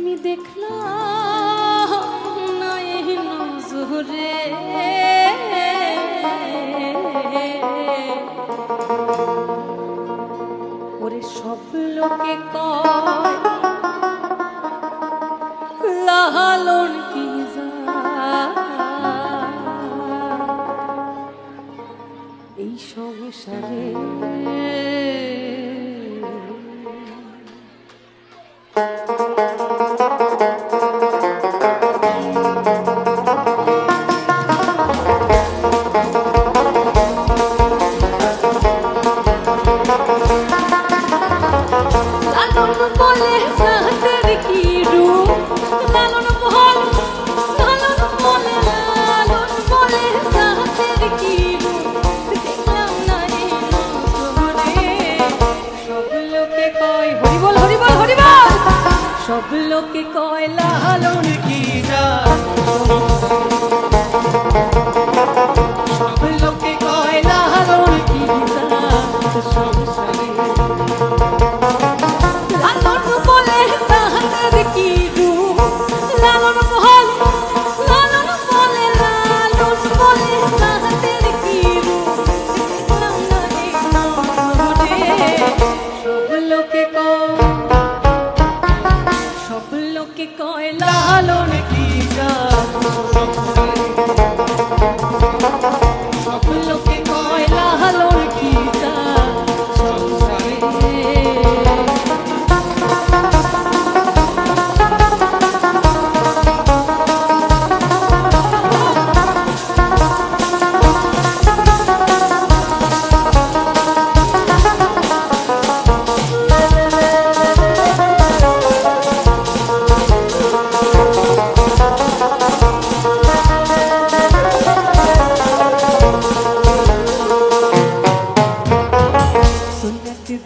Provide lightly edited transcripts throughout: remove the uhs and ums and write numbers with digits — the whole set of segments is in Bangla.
আমি দেখলাম না এই নজরে ওরে সব লোকে কয় লালন কি এই সংসারে সব লোকে কয় লালন কি সব লোকে কয় লালন কি সংসারে লালন বলে তাহাদের কি রূপ লালন বলে তাহাদের কি রূপ দেখলাম না এই নজরে সব লোকে কয় লালন কি সব লোকে কয় লালন কি সংসারে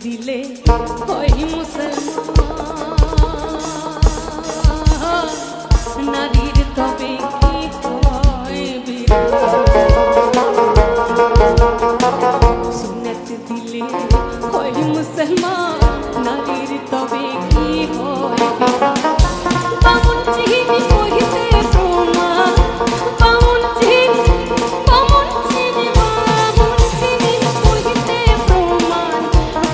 দিলে ওই মুসলমান নারীর তবে কি সুন্নত দিলে ওই মুসলমান নারীর তবে কি হয় বামুন চিনি কহিতে প্রমাণ বামুন চিনি কহিতে প্রমাণ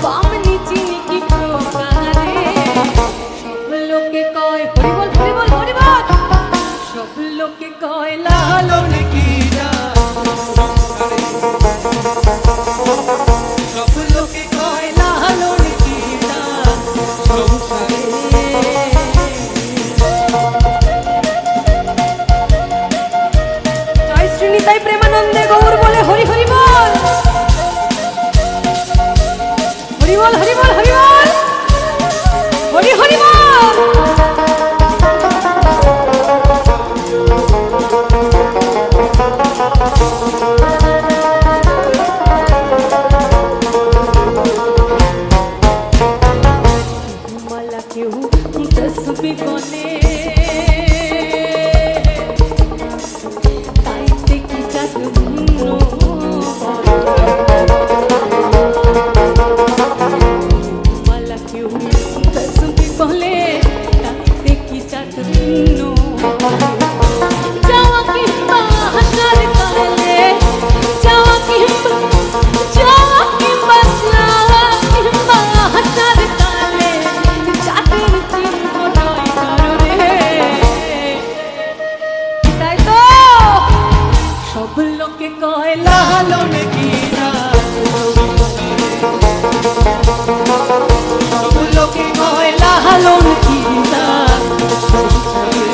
বামনি চিনি কি প্রকারে সব লোকে কয় হরিবল হরিবল হরিবল সব লোকে কয় লালন কি সব লোকে কয় লালন কি সংসারে জয় শ্রীনিতাই প্রেমানন্দে গৌর বলে হরি হরি বল হরি বল হরি বল হরি বল হরি হরি বল মালা কেউ তসবি বলে তাইতে কি জাদু মালা কেউ তসবি বলে তাইতে কি জাদু যাওয়া কিংবা হাসার কালে যাওয়া কিংবা হাসার কালে জাদুর চিহ্ন নয় কারণে তাই তো সব লোকে কয় লালন কি সব লোকে কয় লালন কি সংসারে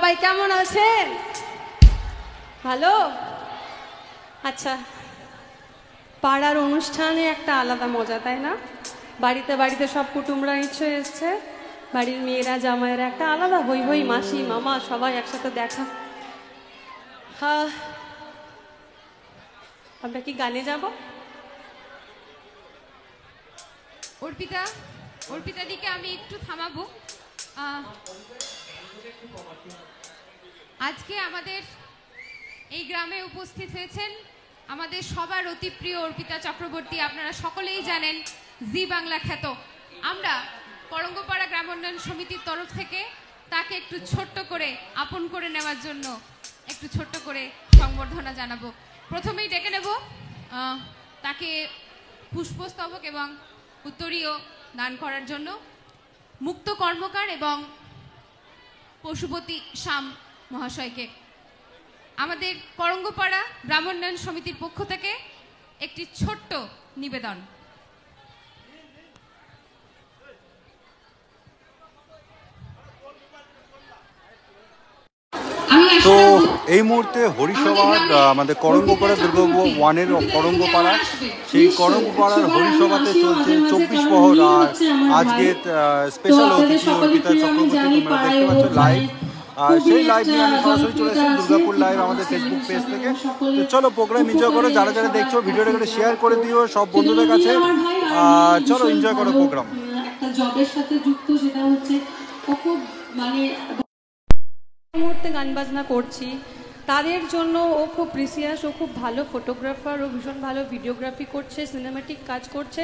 সবাই কেমন আছেন? ভালো? আচ্ছা, পাড়ার অনুষ্ঠানে একটা আলাদা মজা, তাই না? বাড়িতে বাড়িতে সব কুটুমরা নিশ্চয়ই এসছে, বাড়ির মেয়েরা জামাইয়েরা, একটা আলাদা হই হই, মাসি মামা সবাই একসাথে দেখা। হ্যাঁ, আমরা কি গানে যাব? অর্পিতা দিকে আমি একটু থামাবো। আজকে আমাদের এই গ্রামে উপস্থিত হয়েছেন আমাদের সবার অতি প্রিয় অর্পিতা চক্রবর্তী। আপনারা সকলেই জানেন জি বাংলা খ্যাত। আমরা করঙ্গপাড়া গ্রাম উন্নয়ন সমিতির তরফ থেকে তাকে একটু ছোট্ট করে আপন করে নেওয়ার জন্য একটু ছোট্ট করে সংবর্ধনা জানাবো। প্রথমেই ডেকে নেব তাকে পুষ্পস্তবক এবং উত্তরীয় দান করার জন্য মুক্ত কর্মকার এবং পশুপতি শ্যাম মহাশয়কে। আমাদের করঙ্গপাড়া গ্রাম উন্নয়ন সমিতির পক্ষ থেকে একটি ছোট্ট নিবেদন। তো এই মুহূর্তে হরিসভা আমাদের করঙ্গপাড়া দুর্গাপুর ওয়ানের করঙ্গপাড়া, সেই করঙ্গপাড়ার হরিসভাতে চলছে 24 প্রহর। আর আজকে স্পেশাল অতিথি অর্পিতা চক্রবর্তী, তোমরা দেখতে পাচ্ছ লাইভ। আর সেই লাইভ নিয়ে আমি সরাসরি চলে এসেছি দুর্গাপুর লাইভ আমাদের ফেসবুক পেজ থেকে। তো চলো প্রোগ্রাম এনজয় করো, যারা যারা দেখছো ভিডিওটা করে শেয়ার করে দিও সব বন্ধুদের কাছে। চলো এনজয় করো প্রোগ্রাম। একটা জবের সাথে যুক্ত, সেটা হচ্ছে ও খুব মানে মুহূর্তে গান বাজনা করছি তাদের জন্য। ও খুব প্রিসিয়াস, ও খুব ভালো ফটোগ্রাফার, ও ভীষণ ভালো ভিডিওগ্রাফি করছে, সিনেমেটিক কাজ করছে।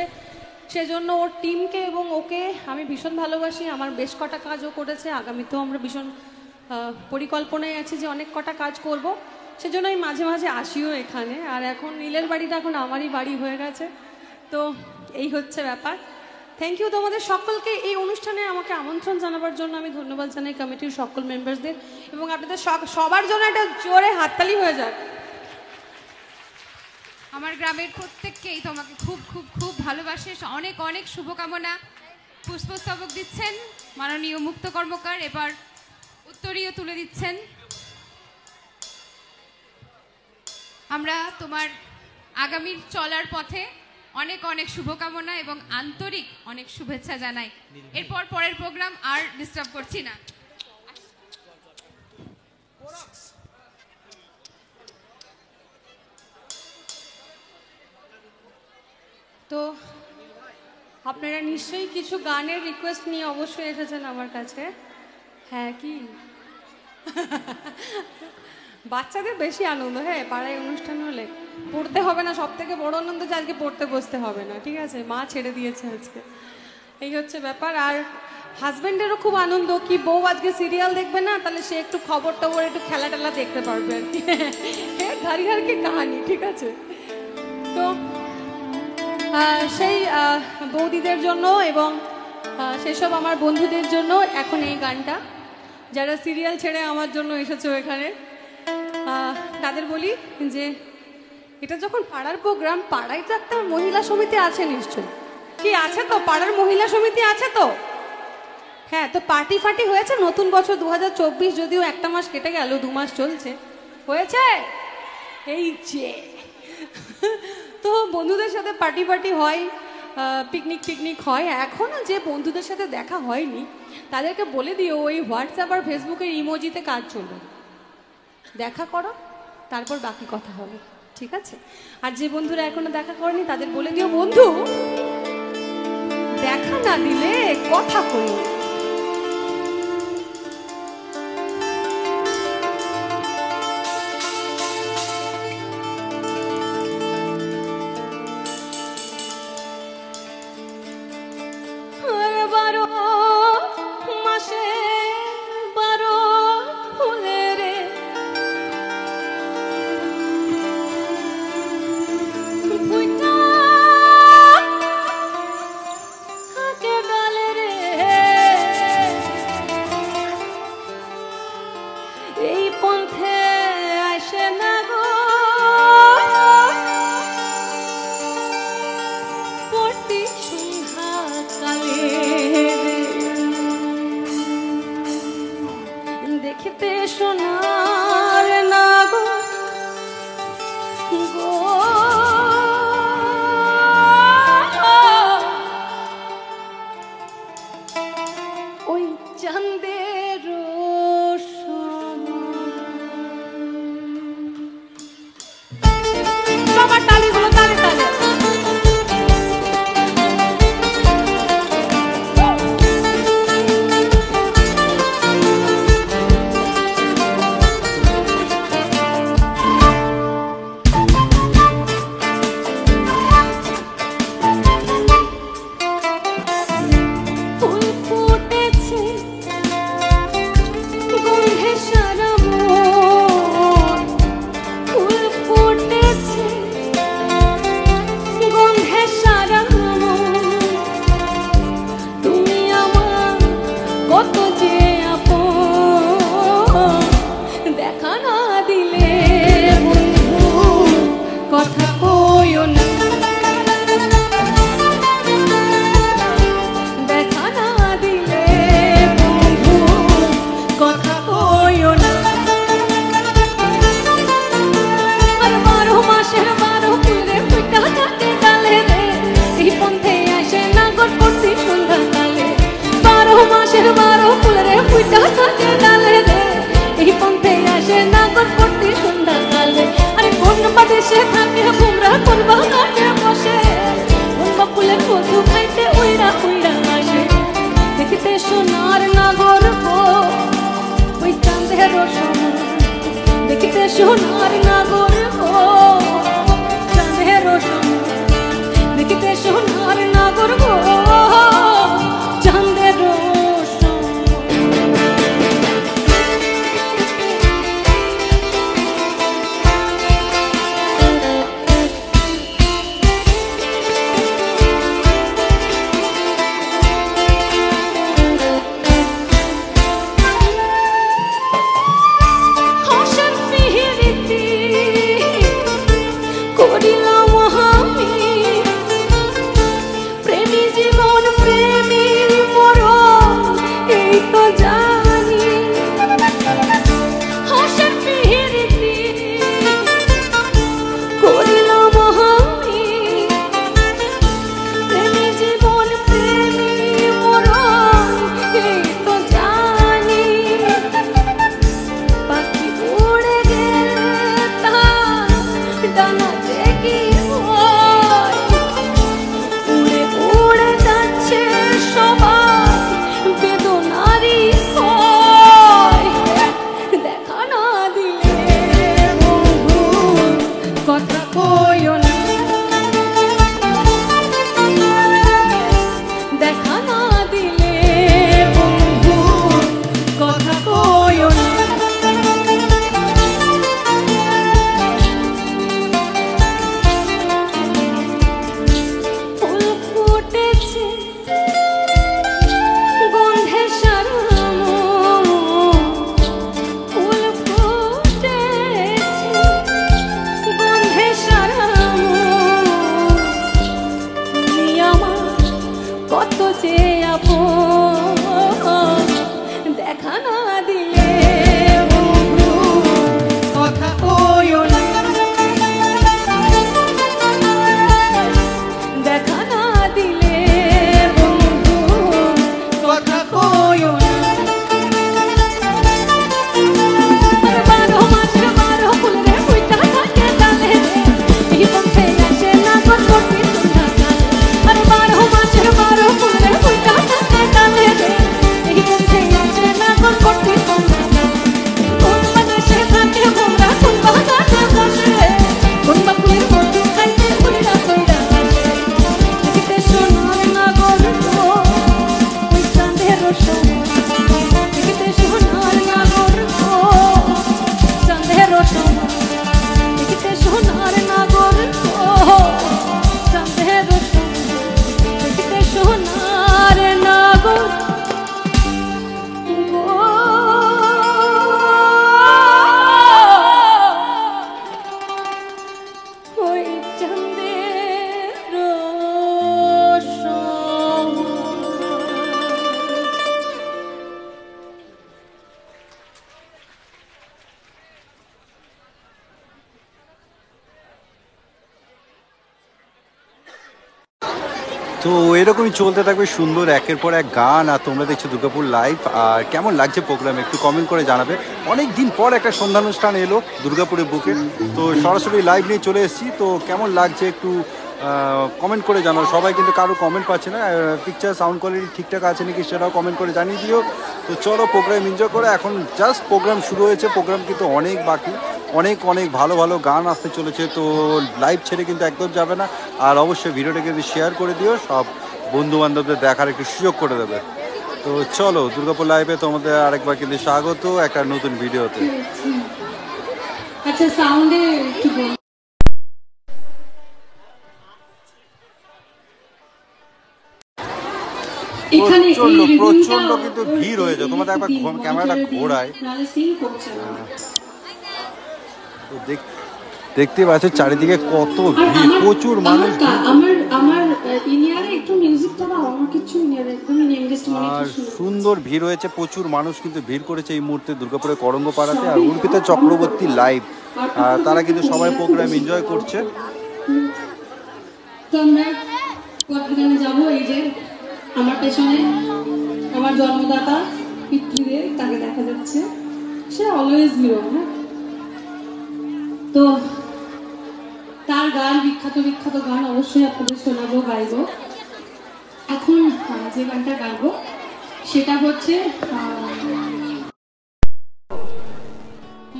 সেজন্য ওর টিমকে এবং ওকে আমি ভীষণ ভালোবাসি। আমার বেশ কটা কাজও করেছে, আগামীতেও আমরা ভীষণ পরিকল্পনায় আছি যে অনেক কটা কাজ করব। সেজন্য আমি মাঝে মাঝে আসিও এখানে। আর এখন নীলের বাড়িটা এখন আমারই বাড়ি হয়ে গেছে। তো এই হচ্ছে ব্যাপার। থ্যাংক ইউ তোমাদের সকলকে এই অনুষ্ঠানে আমাকে আমন্ত্রণ জানাবার জন্য। আমি ধন্যবাদ জানাই কমিটির সকল মেম্বারসদের, এবং আপনাদের সবার জন্য একটা জোরে হাততালি হয়ে যাক। আমার গ্রামের প্রত্যেককেই তোমাকে খুব খুব খুব ভালোবাসে, অনেক অনেক শুভকামনা। পুষ্পস্তবক দিচ্ছেন মাননীয় মুক্ত কর্মকার, এবার উত্তরীয় তুলে দিচ্ছেন। আমরা তোমার আগামীর চলার পথে অনেক অনেক শুভকামনা এবং আন্তরিক অনেক শুভেচ্ছা জানাই। এরপর পরের প্রোগ্রাম আর ডিস্টার্ব করছি না। তো আপনারা নিশ্চয়ই কিছু গানের রিকোয়েস্ট নিয়ে অবশ্যই এসেছেন আমার কাছে। হ্যাঁ, কি বাচ্চাদের বেশি আনন্দ, হ্যাঁ পাড়ায় অনুষ্ঠান হলে পড়তে হবে না। সব থেকে বড় আনন্দ যে আজকে পড়তে বসতে হবে না, ঠিক আছে? মা ছেড়ে দিয়েছে আজকে, এই হচ্ছে ব্যাপার। আর হাজব্যান্ডেরও খুব আনন্দ, কি বউ আজকে সিরিয়াল দেখবে না, তাহলে সে একটু খবর টবর একটু খেলা টেলা দেখতে পারবে আর কি। ঘর ঘর কি কাহানি, ঠিক আছে? তো সেই বৌদিদের জন্য এবং সেসব আমার বন্ধুদের জন্য এখন এই গানটা, যারা সিরিয়াল ছেড়ে আমার জন্য এসেছো এখানে, তাদের বলি যে এটা যখন পাড়ার প্রোগ্রাম, পাড়ায় তো একটা মহিলা সমিতি আছে নিশ্চয়ই। কি আছে তো? পাড়ার মহিলা সমিতি আছে তো? হ্যাঁ, তো পার্টি ফার্টি হয়েছে? নতুন বছর 2024, যদিও একটা মাস কেটে গেল, 2 মাস চলছে, হয়েছে? এই যে তো বন্ধুদের সাথে পার্টি ফার্টি হয়, পিকনিক হয়। এখনও যে বন্ধুদের সাথে দেখা হয়নি তাদেরকে বলে দিও ওই হোয়াটসঅ্যাপ আর ফেসবুকের ইমোজিতে কাজ চলবে, দেখা করো, তারপর বাকি কথা হবে, ঠিক আছে? আর যে বন্ধুরা এখনো দেখা করেনি তাদের বলে দিও, বন্ধু দেখা না দিলে কথা কই। রে দেশে থাকে তোমরা কোন বাগানে বসে কোন ফুলের মধু খাইতে উইরা উইরা আসে দেখিতে সোনার নাগর গো ওই চাঁদের সমান দেখিতে সোনার নাগর গো চাঁদের সমান দেখিতে সোনার নাগর গো চাঁদের তো এরকমই চলতে থাকবে সুন্দর একের পর এক গান। আর তোমরা দেখছো দুর্গাপুর লাইভ। আর কেমন লাগছে প্রোগ্রাম একটু কমেন্ট করে জানাবে। অনেক দিন পর একটা সন্ধ্যানুষ্ঠান এলো দুর্গাপুরের বুকে, তো সরাসরি লাইভ নিয়ে চলে এসেছি। তো কেমন লাগছে একটু কমেন্ট করে জানাও। সবাই কিন্তু কারো কমেন্ট পাচ্ছে না, পিকচার সাউন্ড কোয়ালিটি ঠিকঠাক আছে নাকি সেটাও কমেন্ট করে জানিয়ে দিও। তো চলো প্রোগ্রাম এনজয় করে, এখন জাস্ট প্রোগ্রাম শুরু হয়েছে, প্রোগ্রাম কিন্তু অনেক বাকি, অনেক অনেক ভালো ভালো গান আসতে চলেছে। তো লাইভ ছেড়ে কিন্তু একদম যাবে না। আর অবশ্যই ভিডিওটা কিন্তু শেয়ার করে দিও, সব বন্ধু বান্ধবদের দেখার একটু সুযোগ করে দেবে। তো চলো দুর্গাপুর লাইভে তোমাদের আরেকবার কিন্তু স্বাগত একটা নতুন ভিডিওতে। আচ্ছা সাউন্ডে একটু প্রচন্ড কিন্তু ভিড় হয়েছে। তোমাদের একবার ক্যামেরাটা ঘোরায়, দেখতে পাচ্ছ চারিদিকে কত ভিড়, প্রচুর মানুষ। আর সুন্দর ভিড় হয়েছে, প্রচুর মানুষ কিন্তু ভিড় করেছে এই মুহূর্তে দুর্গাপুরের করঙ্গপাড়াতে। আর অর্পিতা চক্রবর্তী লাইভ, তারা কিন্তু সবাই প্রোগ্রাম এনজয় করছে। যাবো এই যে আমার পেছনে আমার জন্মদাতা পিতৃদেব, তাকে দেখা যাচ্ছে, সে অলওয়েজ হিরো। হ্যাঁ, তো গান, বিখ্যাত বিখ্যাত গান অবশ্যই আপনাদের শোনাবো, গাইবো। এখন যে গানটা গাইবো সেটা হচ্ছে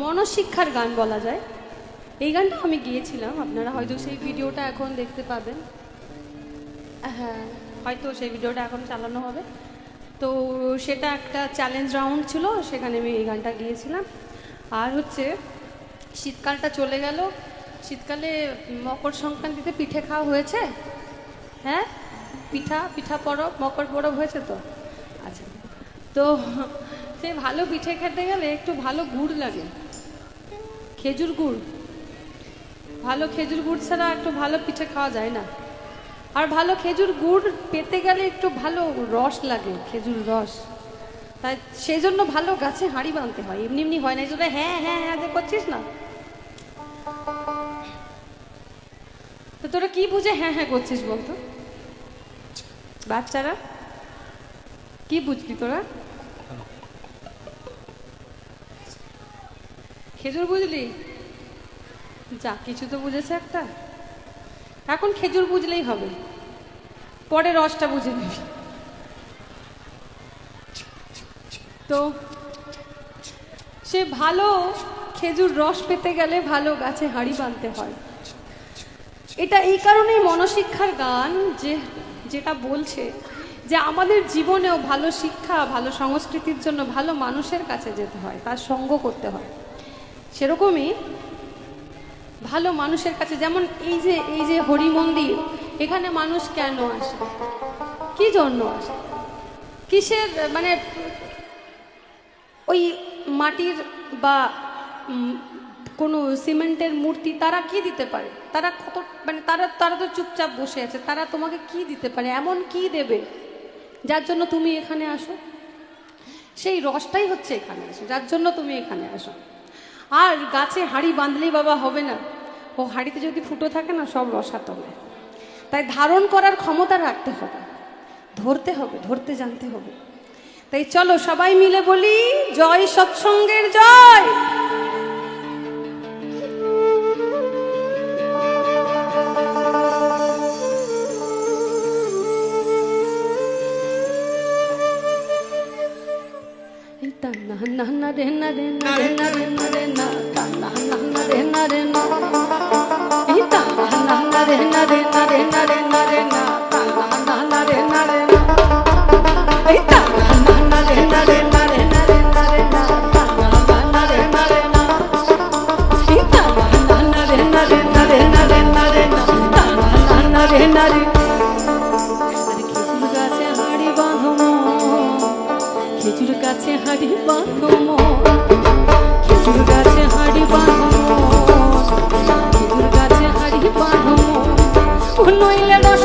মনশিক্ষার গান বলা যায়। এই গানটা আমি গিয়েছিলাম, আপনারা হয়তো সেই ভিডিওটা এখন দেখতে পাবেন। হ্যাঁ, হয়তো সেই ভিডিওটা এখন চালানো হবে। তো সেটা একটা চ্যালেঞ্জ রাউন্ড ছিল, সেখানে আমি এই গানটা গিয়েছিলাম। আর হচ্ছে শীতকালটা চলে গেল, শীতকালে মকর সংক্রান্তিতে পিঠে খাওয়া হয়েছে? হ্যাঁ, পিঠা পরব, মকর পরব হয়েছে তো? আচ্ছা, তো সেই ভালো পিঠে খেতে গেলে একটু ভালো গুড় লাগে, খেজুর গুড়। ভালো খেজুর গুড় ছাড়া একটু ভালো পিঠে খাওয়া যায় না। আর ভালো খেজুর গুড় পেতে গেলে একটু ভালো রস লাগে, খেজুর রস। তাই সেই জন্য ভালো গাছে হাঁড়ি বাঁধতে হয়, এমনি এমনি হয় না। এই জন্য হ্যাঁ হ্যাঁ হ্যাঁ যে করছিস না, তো তোরা কি বুঝে হ্যাঁ হ্যাঁ করছিস বলতো? বাচ্চারা কি বুঝলি তোরা? খেজুর বুঝলি? যা, কিছু তো বুঝেছে একটা। এখন খেজুর বুঝলেই হবে, পরে রসটা বুঝে নিবি। তো সে ভালো খেজুর রস পেতে গেলে ভালো গাছে হাঁড়ি বাঁধতে হয়। এটা এই কারণেই মনশিক্ষার গান, যেটা বলছে যে আমাদের জীবনেও ভালো শিক্ষা, ভালো সংস্কৃতির জন্য ভালো মানুষের কাছে যেতে হয়, তার সঙ্গ করতে হয়। সেরকমই ভালো মানুষের কাছে, যেমন এই যে হরি মন্দির, এখানে মানুষ কেন আসে, কি জন্য আসে, কিসের, মানে ওই মাটির বা কোনো সিমেন্টের মূর্তি তারা কি দিতে পারে? তারা কত, মানে তারা তো চুপচাপ বসে আছে, তারা তোমাকে কি দিতে পারে, এমন কি দেবে যার জন্য তুমি এখানে আসো? সেই রসটাই হচ্ছে এখানে আসো, যার জন্য তুমি এখানে আসো। আর গাছে হাঁড়ি বাঁধলেই বাবা হবে না, ও হাঁড়িতে যদি ফুটো থাকে না, সব রসা তোলে। তাই ধারণ করার ক্ষমতা রাখতে হবে, ধরতে হবে, ধরতে জানতে হবে। তাই চলো সবাই মিলে বলি জয় সৎসঙ্গের জয়। খেজুর গাছে হাঁড়ি বাঁধো, খেজুর গাছে হাঁড়ি বাঁধো, খেজুর গাছে হাঁড়ি বাঁধো, নইলে রস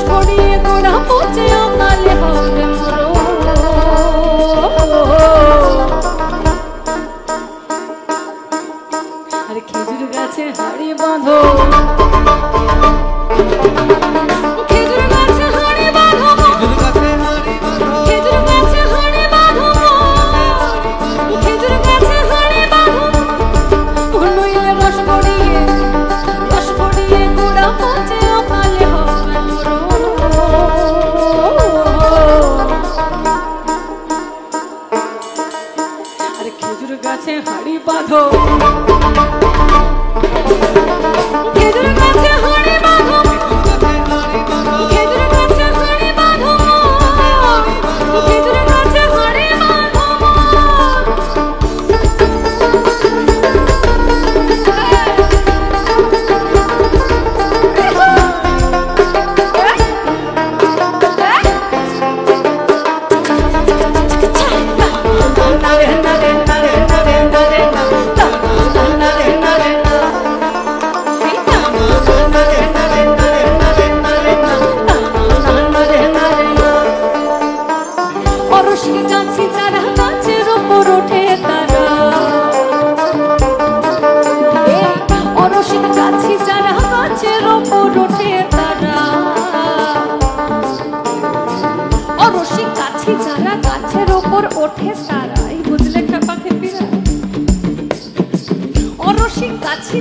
গড়িয়ে গোড়া পচে অকালে হবে মরো। আর খেজুর গাছে হাঁড়ি বাঁধো, খেজুর গাছে হাঁড়ি বাঁধো, খেজুর গাছে হাঁড়ি বাঁধো, খেজুর গাছে হাঁড়ি বাঁধো, নইলে রস গড়িয়ে গোড়া পচে অকালে হবে মরো। আর খেজুর গাছে হাঁড়ি বাঁধো, খেজুর গাছে হাঁড়ি বাঁধো,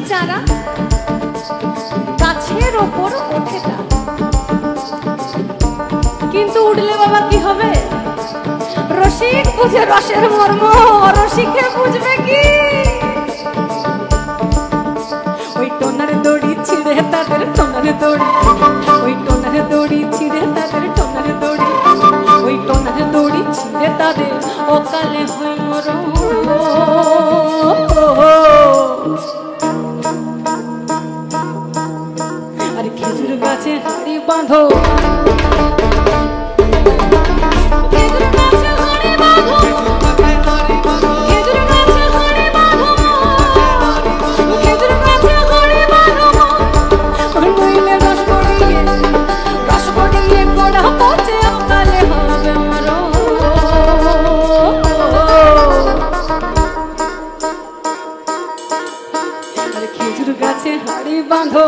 চারা গাছের ওপর ওঠে না, কিন্তু উঠলে বাবা কি হবে? রসিক বুঝে রসের মর্ম, রসিকে বুঝবে কি? ওই টোনার দড়ি ছিঁড়ে তাদের টোনার দড়ি, ওই টোনার দড়ি ছিঁড়ে তাদের টোনার দড়ি, ওই টোনার দড়ি ছিঁড়ে তাদের অকালে হয় মরণ। আর খেজুর গাছে হাড়ি বাঁধো, খেজুর গাছে হাড়ি বাঁধো, খেজুর গাছে হাড়ি বাঁধো, খেজুর গাছে হাড়ি বাঁধো, নইলে রস গড়িয়ে গোড়া পচে অকালে হবে মরণ। আর খেজুর গাছে হাড়ি বাঁধো,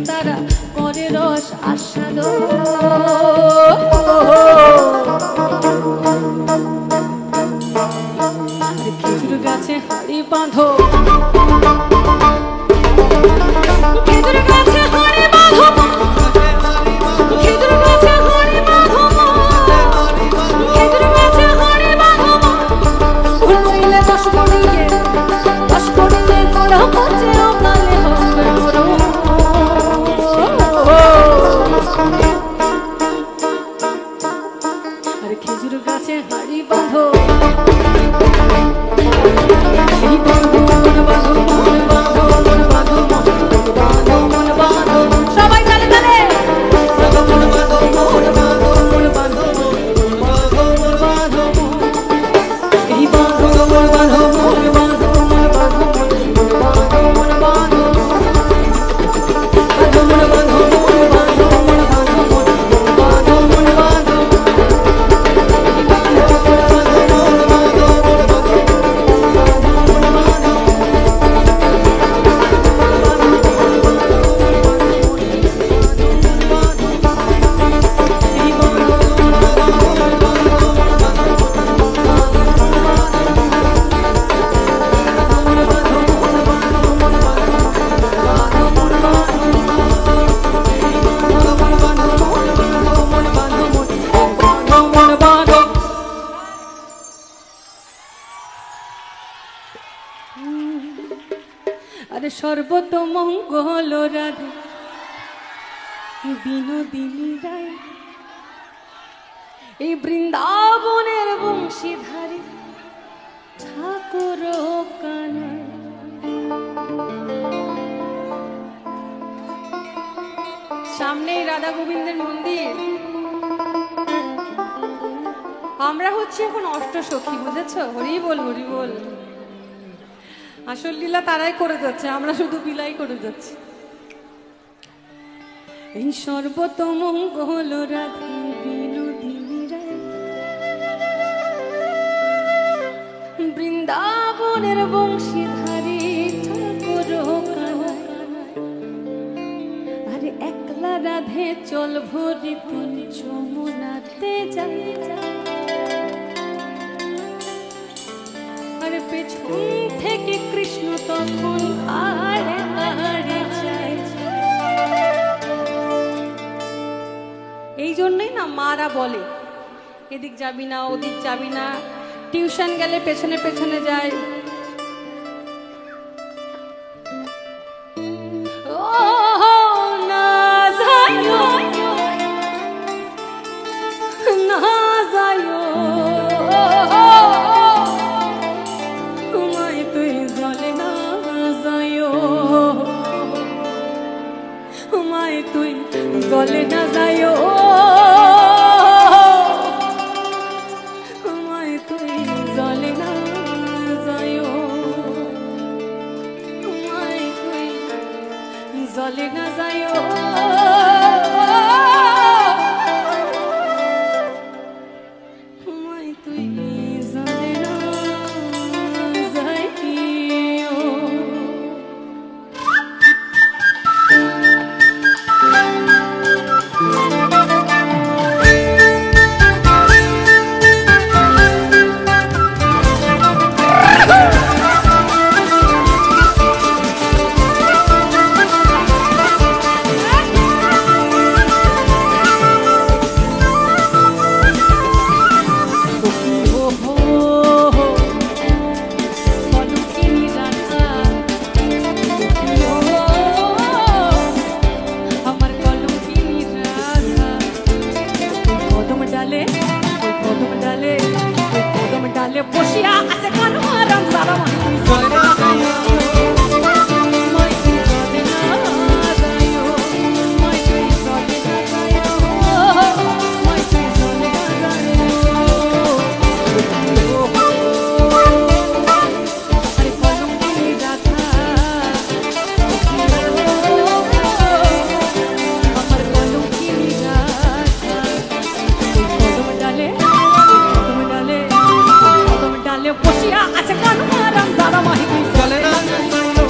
তারা করে রস আস্বাদন। খেজুর গাছে হাড়ি বাঁধো, খেজুর গাছে হাড়ি বাঁধো, খেজুর গাছে হাড়ি বাঁধো, খেজুর গাছে হাড়ি বাঁধো, নইলে রস গড়িয়ে গোড়া পচে অকালে হবে মরণ। আর খেজুর গাছে হাড়ি বাঁধো, এই বাঁধো মন বাঁধো, মন বাঁধো, মন বাঁধো, মন বাঁধো, মন বাঁধো, সবাই তালে তালে মন বাঁধো, মন বাঁধো, মন বাঁধো, মন বাঁধো, মন বাঁধো, এই বাঁধো মন বাঁধো, মন বাঁধো, মন বাঁধো, মন বাঁধো, মন বাঁধো, বাঁধো মন বাঁধো, মন বাঁধো, মন বাঁধো, মন বাঁধো, মন বাঁধো। আরে সর্বত মঙ্গল রাধে বিনোদিনী রায়, এই বৃন্দাবনের বংশীধারী ঠাকুর কানাই। সামনেই রাধা গোবিন্দের মন্দির। আমরা হচ্ছে এখন অষ্টসখী, বুঝেছো? হরি বল হরি বল। আসল লীলা তারাই করে যাচ্ছে, আমরা শুধু বিলাই করে যাচ্ছি। এই সর্বতমঙ্গল রাধে বিনোদিনী রায়, বৃন্দাবনের বংশীধারী ঠাকুর কানাই। আরে একলা রাধে চল ভরিতে যমুনাতে যাই, আরে পেছন থেকে কৃষ্ণ তখন আড়ে আড়ে যায়। এই জন্যই না মারা বলে এদিক যাবি না ওদিক যাবি না, টিউশন গেলে পেছনে পেছনে যায়। জলে না যাইও আমায় তুই জলে না যাইও, আমায় তুই জলে না যাইও, আমায় তুই জলে না যাইও। বসিয়া আছে কানো আরাম সারা মানুষ জলে না যাইও, মই তুই জলে না যাইও, মই তুই জলে না যাইও, মই তুই জলে না যাইও। আরে কলম কিনি রাখা আমার কলম কিনি রাখা, কদম ডালে বসিয়া আছে কানো আরাম সারা মাহি তুই জলে না যাইও।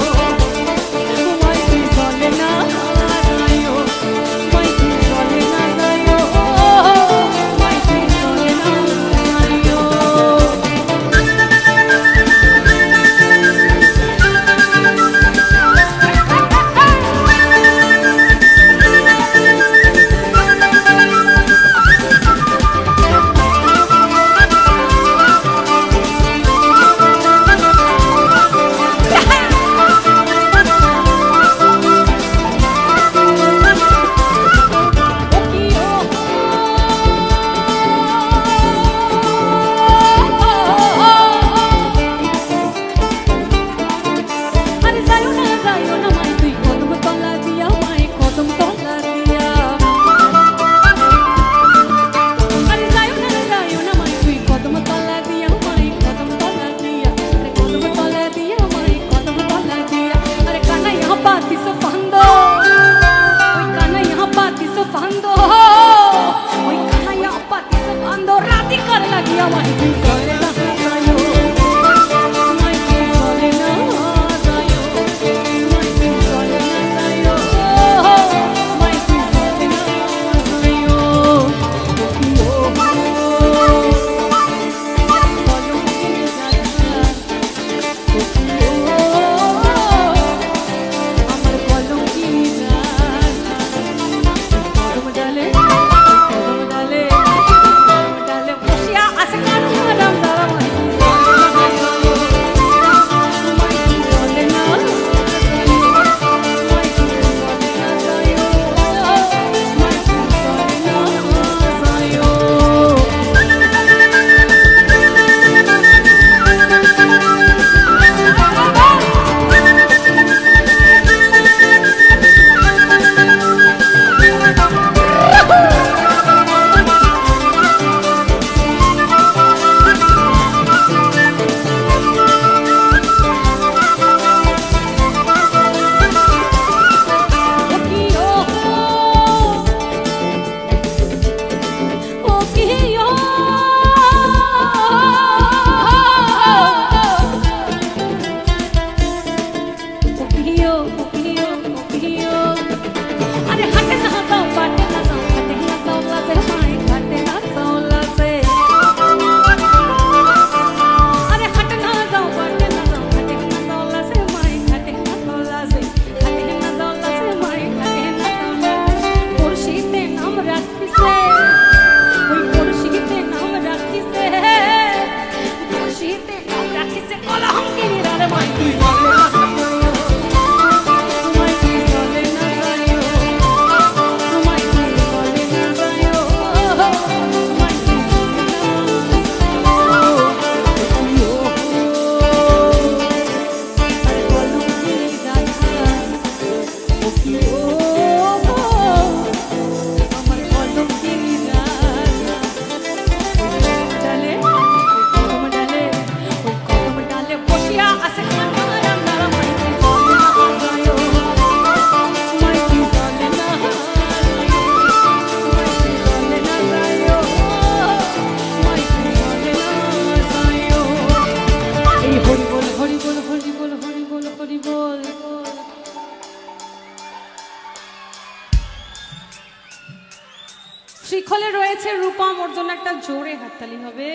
শৃঙ্খলে রয়েছে রূপম, ওর জন্য একটা জোরে হাততালি হবে।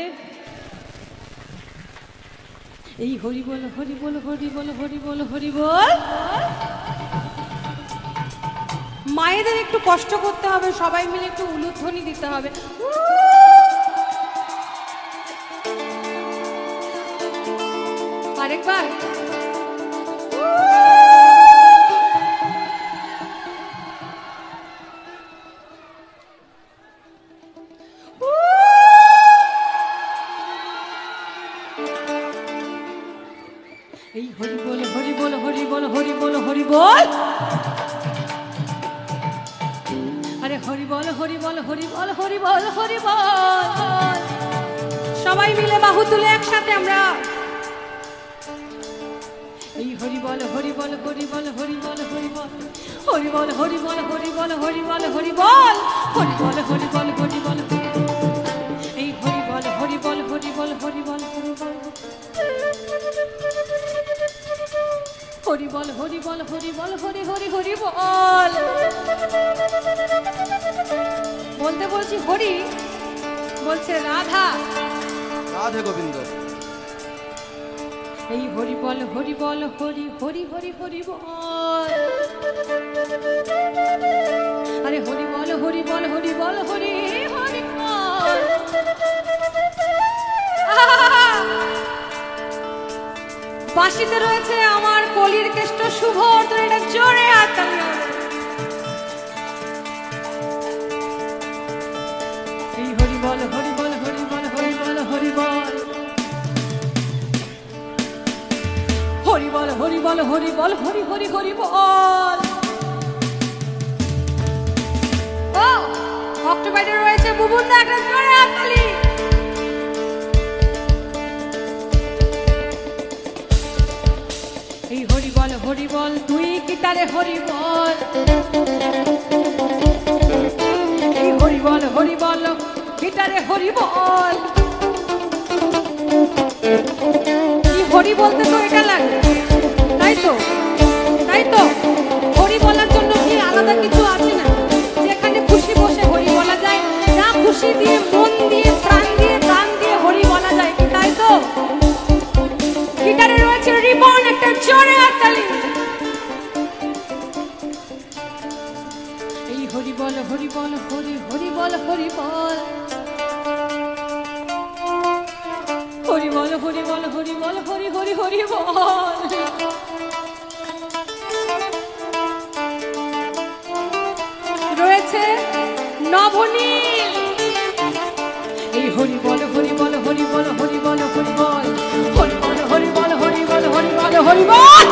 এই হরি বল হরি বল হরি বল হরি বল হরি বল। মায়েদের একটু কষ্ট করতে হবে, সবাই মিলে একটু উলুধ্বনি দিতে হবে। আরেকবার। এই হরি বল হরি বল হরি বল হরি বল হরি বল। আরে হরি বল হরি বল হরি বল হরি বল হরি বল। সবাই মিলে বাহু তুলে একসাথে আমরা এই হরি বল হরি বল হরি বল হরি বল হরি বল হরি বল হরি বল হরি বল হরি বল হরি বল হরি বল হরি বল হরি বল এই হরি বল হরি বল হরি বল হরি বল হরি বল হরি বল হরি বল হরি বল হরি হরি হরি বল। বলতে বলছি হরি, বলছে রাধা, রাধে গোবিন্দ। এই হরি বল হরি বল হরি হরি হরি হরি বল। আরে হরি বল হরি বল হরি বল হরি হরি বল। বাঁশিতে রয়েছে আমার কলির কেষ্ট শুভ, তোর এটা জোরে হাততালি হবে। এই হরি বল হরি বল হরি বল হরি বল হরি বল হরি বল হরি বল হরি বল হরি হরি হরি বল। ও অক্টোপাইডে রয়েছে বুবুনদা, একটা জোরে হাততালি। এই হরি বল তুই গিটারে হরি বল। এই হরি বল গিটারে হরি বল। কি হরি বলতে তো এটা লাগে, তাই তো? তাই তো হরি বলার জন্য কি আলাদা কিছু আছে না? যেখানে খুশি বসে হরি বলা যায়, যা খুশি দিয়ে মন দিয়ে প্রাণ দিয়ে গান দিয়ে হরি বলা যায়, তাই তো? গিটারে রয়েছে রিবন, একটা জোরে হাততালি। এই হরি বল হরি বল হরি হরি বল হরি বল হরি বল হরি বল হরি বল হরি হরি হরি বল। রয়েছে নবনীল। এই হরি বল হরি বল হরি বল হরি বল হরি বল হরি বল হরি বল হরি বল হরি বল হরি বল হরি বল হরি বল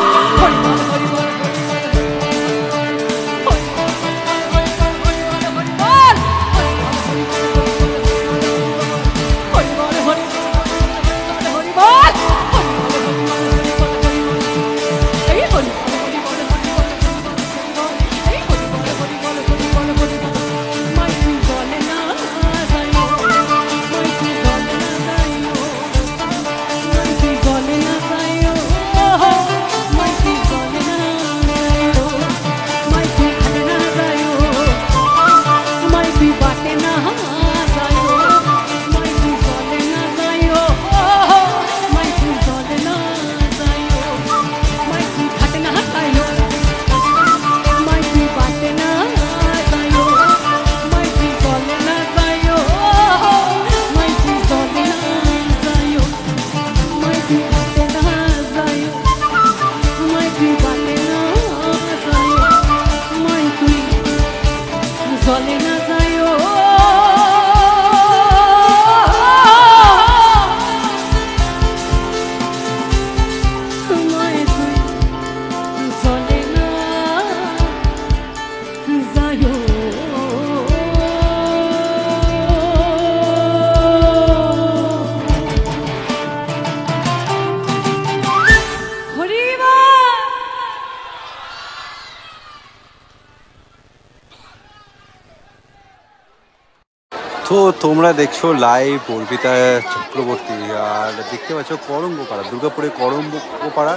তো তোমরা দেখছো লাইভ অর্পিতা চক্রবর্তী, আর দেখতে পাচ্ছ করঙ্গপাড়া, দুর্গাপুরের করঙ্গপাড়া,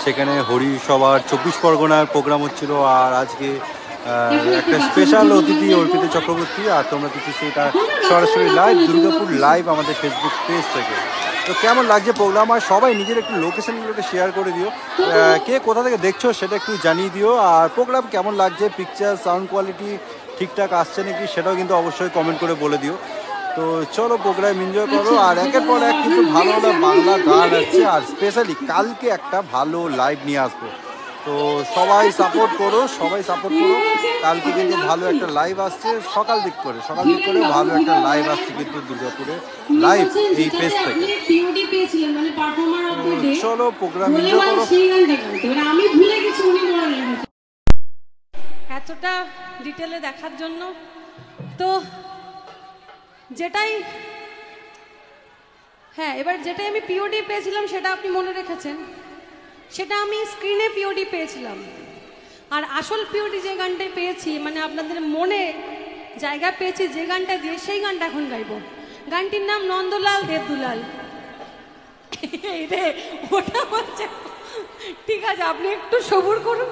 সেখানে হরিসভার 24 পরগনার প্রোগ্রাম হচ্ছিল। আর আজকে একটা স্পেশাল অতিথি অর্পিতা চক্রবর্তী, আর তোমরা কিছু সেটা সরাসরি লাইভ দুর্গাপুর লাইভ আমাদের ফেসবুক পেজ থেকে। তো কেমন লাগছে প্রোগ্রাম, আর সবাই নিজের একটু লোকেশনগুলোকে শেয়ার করে দিও, কে কোথা থেকে দেখছো সেটা একটু জানিয়ে দিও। আর প্রোগ্রাম কেমন লাগছে, পিকচার সাউন্ড কোয়ালিটি ঠিকঠাক আসছে নাকি সেটাও কিন্তু অবশ্যই কমেন্ট করে বলে দিও। তো চলো প্রোগ্রাম এনজয় করো, আর একের পর এক কিন্তু ভালো ভালো বাংলা গান আসছে, আর স্পেশালি কালকে একটা ভালো লাইভ নিয়ে আসবো। তো সবাই সাপোর্ট করো, সবাই সাপোর্ট করো। কালকে কিন্তু ভালো একটা লাইভ আসছে সকাল দিক করে ভালো একটা লাইভ আসছে কিন্তু দুর্গাপুরে লাইভ এই পেজ থেকে। চলো প্রোগ্রাম এনজয় করো। এতটা ডিটেলে দেখার জন্য তো এবার যেটাই আমি পিওডি পেয়েছিলাম সেটা আপনি মনে রেখেছেন, সেটা আমি স্ক্রিনে পিওডি পেয়েছিলাম। আর আসল পিওডি যে গানটাই পেয়েছি, মানে আপনাদের মনে জায়গা পেয়েছি যে গানটা দিয়ে, সেই গানটা এখন গাইব। গানটির নাম নন্দলাল দেবদুলাল। রে ওটা হচ্ছে, ঠিক আছে আপনি একটু সবুর করুন,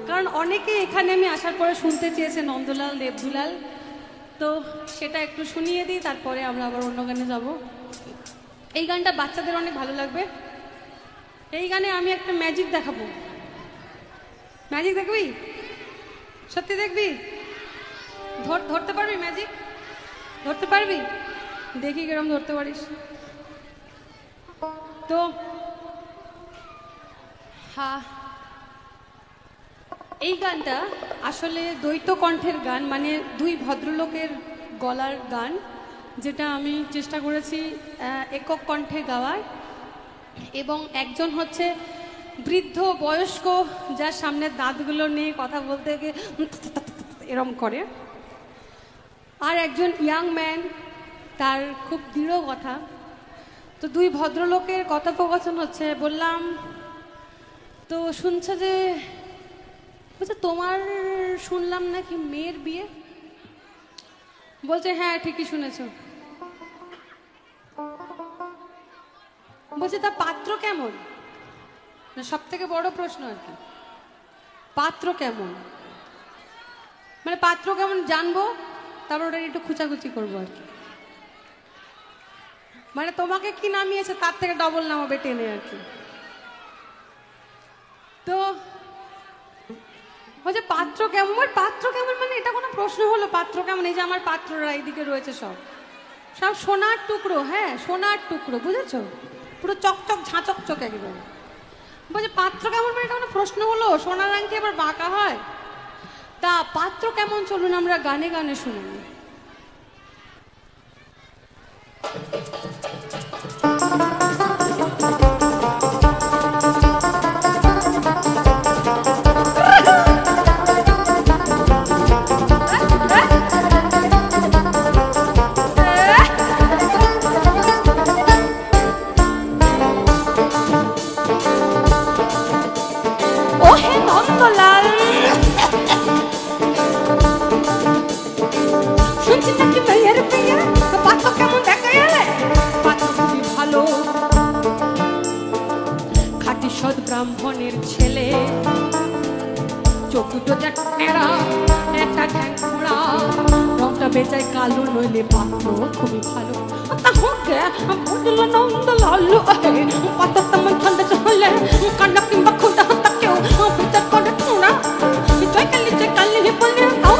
কারণ অনেকে এখানে আমি আসার পরে শুনতে চেয়েছে নন্দলাল দেবদুলাল। তো সেটা একটু শুনিয়ে দিই, তারপরে আমরা আবার অন্য গানে যাব। এই গানটা বাচ্চাদের অনেক ভালো লাগবে। এই গানে আমি একটা ম্যাজিক দেখাবো। ম্যাজিক দেখবি? সত্যি দেখবি? ধরতে পারবি ম্যাজিক? ধরতে পারবি? দেখি কিরম ধরতে পারিস। তো হ্যাঁ, এই গানটা আসলে দ্বৈত কণ্ঠের গান, মানে দুই ভদ্রলোকের গলার গান, যেটা আমি চেষ্টা করেছি একক কণ্ঠে গাওয়ার। এবং একজন হচ্ছে বৃদ্ধ বয়স্ক, যার সামনে দাঁতগুলো নিয়ে কথা বলতে গিয়ে এরম করে, আর একজন ইয়াং ম্যান, তার খুব দৃঢ় কথা। তো দুই ভদ্রলোকের কথোপকথন হচ্ছে। বললাম, তো শুনছো যে, বলছে তোমার শুনলাম নাকি মেয়ের বিয়ে? বলছে হ্যাঁ ঠিকই শুনেছ। বলছে তা পাত্র কেমন? সব থেকে বড় প্রশ্ন আর কি, পাত্র কেমন, মানে পাত্র কেমন জানবো, তারপর ওটা একটু খুচাখুচি করবো আর কি। মানে তোমাকে কি নামিয়েছে তার থেকে ডবল নামাবে টেনে আর কি। তো বলছে পাত্র কেমন, পাত্র কেমন মানে এটা কোনো প্রশ্ন হলো? পাত্র কেমন, এই যে আমার পাত্ররা এইদিকে রয়েছে সব সব সোনার টুকরো, হ্যাঁ সোনার টুকরো, বুঝেছো? পুরো চকচক ঝাঁচকচক একেবারে। বলছে পাত্র কেমন মানে এটা কোনো প্রশ্ন হলো? সোনার আংটি আবার বাঁকা হয়? তা পাত্র কেমন চলুন আমরা গানে গানে শুনি। ব্রাহ্মণের ছেলে, চোখ দুটো টেরা, একটা ঠ্যাং খোঁড়া, রংটা বেচায় কালো, নইলে পাত্র খুবই ভালো। তাহলে বুঝল নন্দলাল পাত্র তেমন ছন্দে চলে, কান্না কিংবা খোঁড়া তাকেও বিচার করে ঠোঁড়া। জয়কালি বলে তাও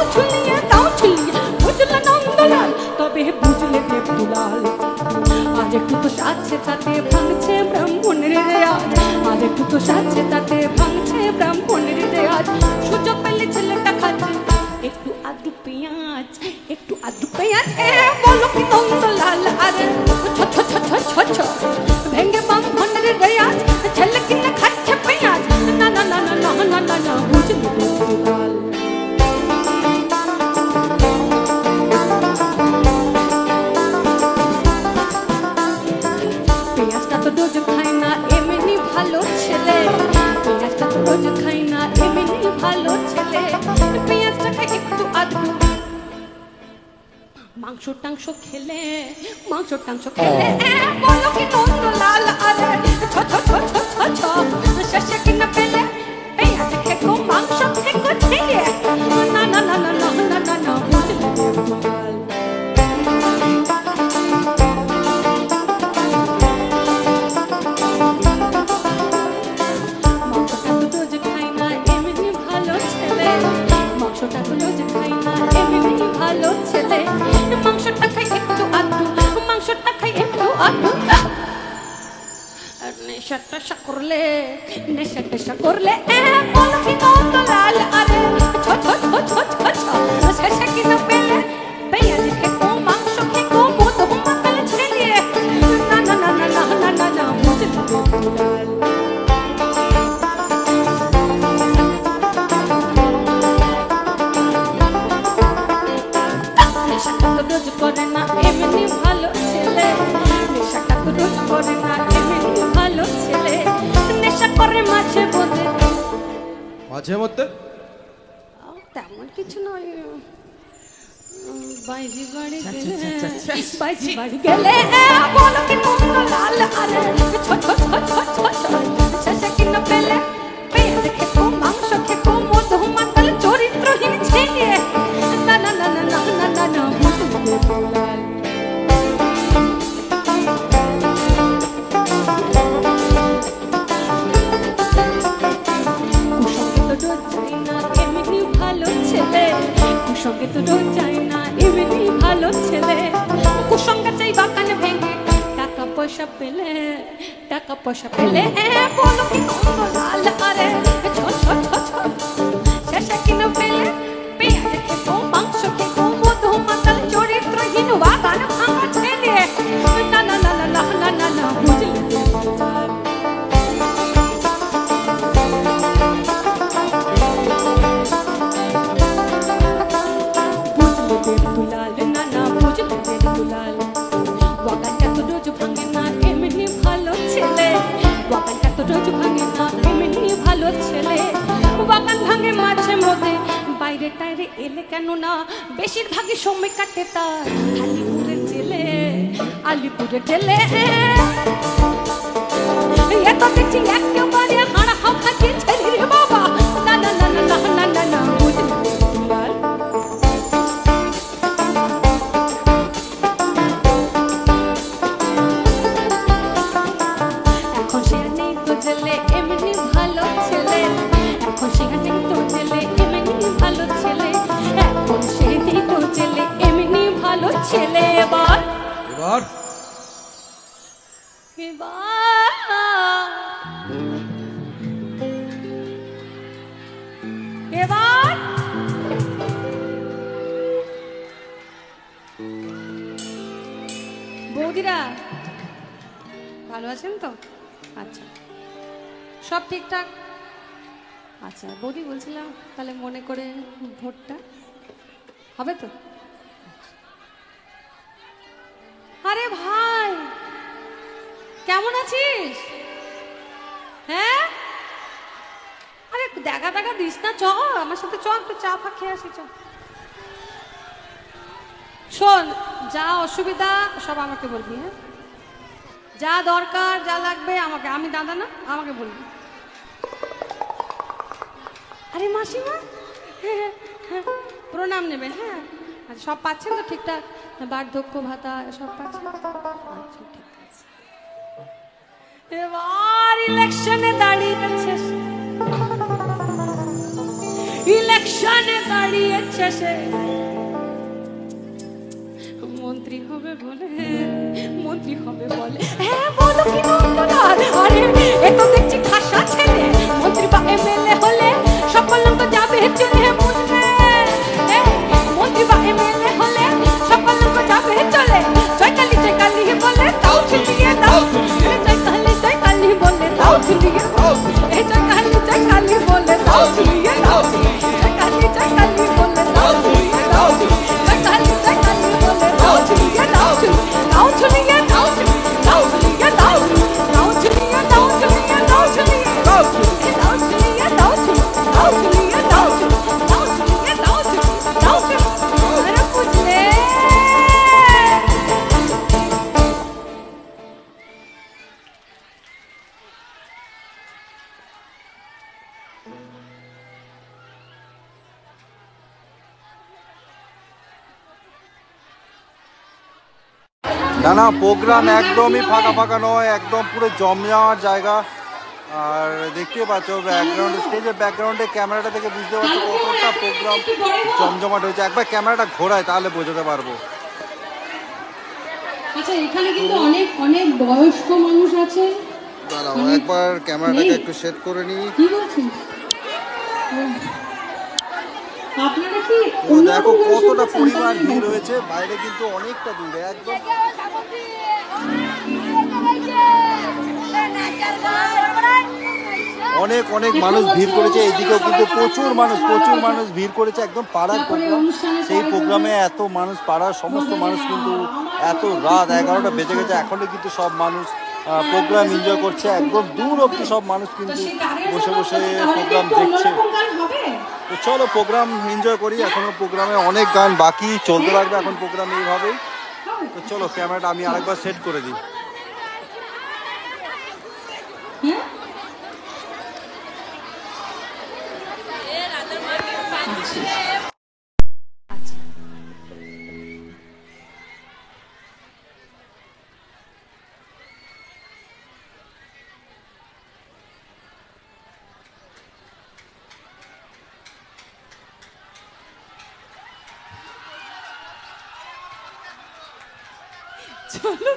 ছুলিয়ে বুঝল নন্দলাল, তবে বুঝলে দেবদুলাল। আজ একটু তো সাজছে তাতে ভাঙছে ব্রাহ্মণের রেয়াজ, আজ একটু তো সাজছে তাতে ভাঙছে ব্রাহ্মণের রেয়াজ। সুযোগ পেলে ছেলেটা খাচ্ছে একটু আধটু পেঁয়াজ, একটু আধটু পেঁয়াজ। বলো কি নন্দলাল আরে ছ ভেঙে ব্রাহ্মণের রেয়াজ, ছেলে কিনা খাচ্ছে পেঁয়াজ। না না না না না না না না, বুঝলি দেবদুলাল। পেঁয়াজটা তো রোজ খাই না এমনি ভালো ছেলে, পেঁয়াজটা তো রোজ খাই না এমনি ভালো ছেলে। পেঁয়াজটা খাই একটু আধটু, মাংস টাংস খেলে বলো কি নন্দলাল আরে ছ শেষে কিনা পেলে পেঁয়াজ খেকো মাংস খেকো। ছেলে না না না না না না না না বুঝলে দেবদুলাল মাংসটা তো রোজ খাই না এমনি ভালো ছেলে মাংসটা তো রোজ খাই না এমনি ভালো ছেলে মাংসটা খাই একটু আধটু মাংসটা খাই একটু আধটু নেশা করলে নেশা টেশা করলে বলো কি নন্দলাল আরে ছ ছ ছ ছ ছ ছ শেষে কি না পেলে পেঁয়াজি খেকো মাংস খেকো মধু মাতাল ছেলে না না না না না না না না বুঝলি দেবদুলাল নেশাটা তো রোজ করে না এমনি ভালো ছেলে নেশাটা তো রোজ করে না এমনি ভালো ছেলে নেশা করে মাঝে মধ্যে মাঝে মধ্যে তেমন কিছু নয় বাইজি বাড়ি গেলে বাইজি বাড়ি গেলে বলো কি নন্দলাল আরে ছ ছ ছ ছ ছ ছ শেষে কি না পেলে পেঁয়াজ খেকো মাংস খেকো মধু মাতাল চরিত্রহীন ছেলে না না না না না না না না বুঝলি দেবদুলাল কুসঙ্গে তো রোজ যাই না এমনি ভালো ছেলে কুসঙ্গে চাই বাগান ভেঙে টাকা পয়সা পেলে বলো কি নন্দলাল আরে ছ ছ ছ ছ শেষে কিনা পেলে পেঁয়াজ খেকো মাংস খেকো মধু মাতাল চরিত্রহীন বাগান ভাঙা ছেলে না না না না না না না বুঝলি দেবদুলাল দেবদুলাল না না বুঝলি দেবদুলাল বাগানটা তো রোজ ভাঙে না এমনি ভালো ছেলে বাগানটা তো রোজ ভাঙে না এমনি ভালো ছেলে বাগান ভাঙে মাঝে মধ্যে বাইরে টাইরে এলে কেন না বেশিরভাগই সময় কাটে তার আলিপুরের জেলে এত দেখছি একেবারে হাড় হাফাটি ছেলে রে বাবা না না না না না না না না বুঝলি দেবদুলাল এখন সে নেই তো জেলে এমনি ভালো ছেলে এখন সে নেই তো জেলে এমনি ভালো ছেলে এখন সে নেই তো জেলে এমনি ভালো ছেলে এবার এবার এবার বৌদিরা ভালো আছেন তো আচ্ছা সব ঠিকঠাক আচ্ছা বৌদি বলছিলাম তাহলে মনে করে ভোটটা হবে তো আরে ভাই কেমন আছিস হ্যাঁ আরে দেখা দেখা দিস না চ আমার সাথে চ একটু চা ফা খেয়ে আসি চ শোন যা অসুবিধা সব আমাকে বলবি হ্যাঁ যা দরকার যা লাগবে আমাকে আমি দাদা না আমাকে বলবি আরে মাসিমা হ্যাঁ হ্যাঁ প্রণাম নেবেন হ্যাঁ আচ্ছা সব পাচ্ছেন তো ঠিকঠাক বার্ধক্য ভাতা সব পাচ্ছেন আচ্ছা ঠিক আছে এবার ইলেকশনে দাঁড়িয়েছে সে মন্ত্রী হবে বলে হ্যাঁ বলো কি নন্দলাল আরে এ তো দেখছি খাসা ছেলে মন্ত্রী বা এমএলএ হলে সকল লোক যাবে চলে বুঝলে মন্ত্রী বা এমএলএ হলে সকল লোক যাবে চলে জয়কালী বলে তাও ছিলিয়ে দাও জয়কালী বলে তাও ছিলিয়ে দাও এই জয়কালী বলে তাও ছিলিয়ে দাও জয়কালী বলে তাও ছিলিয়ে দাও জয়কালী বলে তাও ছিলিয়ে দাও তাও ছিলিয়ে দাও তাও ছিলিয়ে দাও তাও ছিলিয়ে দাও না না, প্রোগ্রাম একদমই ফাঁকা ফাঁকা নয়, একদম পুরো জমজমাট জায়গা। আর দেখতে পাচ্ছ ব্যাকগ্রাউন্ডে, স্টেজের ব্যাকগ্রাউন্ডে ক্যামেরাটা থেকে বুঝতে পারছো কতটা প্রোগ্রাম জমজমাট হয়েছে। একবার ক্যামেরাটা ঘোরায় তাহলে বোঝাতে পারবো। আচ্ছা, এখানে কিন্তু অনেক অনেক বয়স্ক মানুষ আছে। দাঁড়াও একবার ক্যামেরাটাকে একটু সেট করে নিই। কি বলছিস? আপনারা কি তো দেখো কতটা পরিমাণ ভিড় হয়েছে, বাইরে কিন্তু অনেকটা দূরে একদম। অনেক অনেক মানুষ ভিড় করেছে, এইদিকেও কিন্তু প্রচুর মানুষ ভিড় করেছে, একদম পাড়ার প্রোগ্রাম। সেই প্রোগ্রামে এত মানুষ, পাড়ার সমস্ত মানুষ কিন্তু এত রাত 11টা বেজে গেছে, এখনো কিন্তু সব মানুষ প্রোগ্রাম এনজয় করছে। একদম দূর অব্দি সব মানুষ কিন্তু বসে বসে প্রোগ্রাম দেখছে। তো চলো প্রোগ্রাম এনজয় করি, এখনো প্রোগ্রামে অনেক গান বাকি, চলতে থাকবে এখন প্রোগ্রাম এইভাবেই। তো চলো ক্যামেরাটা আমি আরেকবার সেট করে দিই। চলো,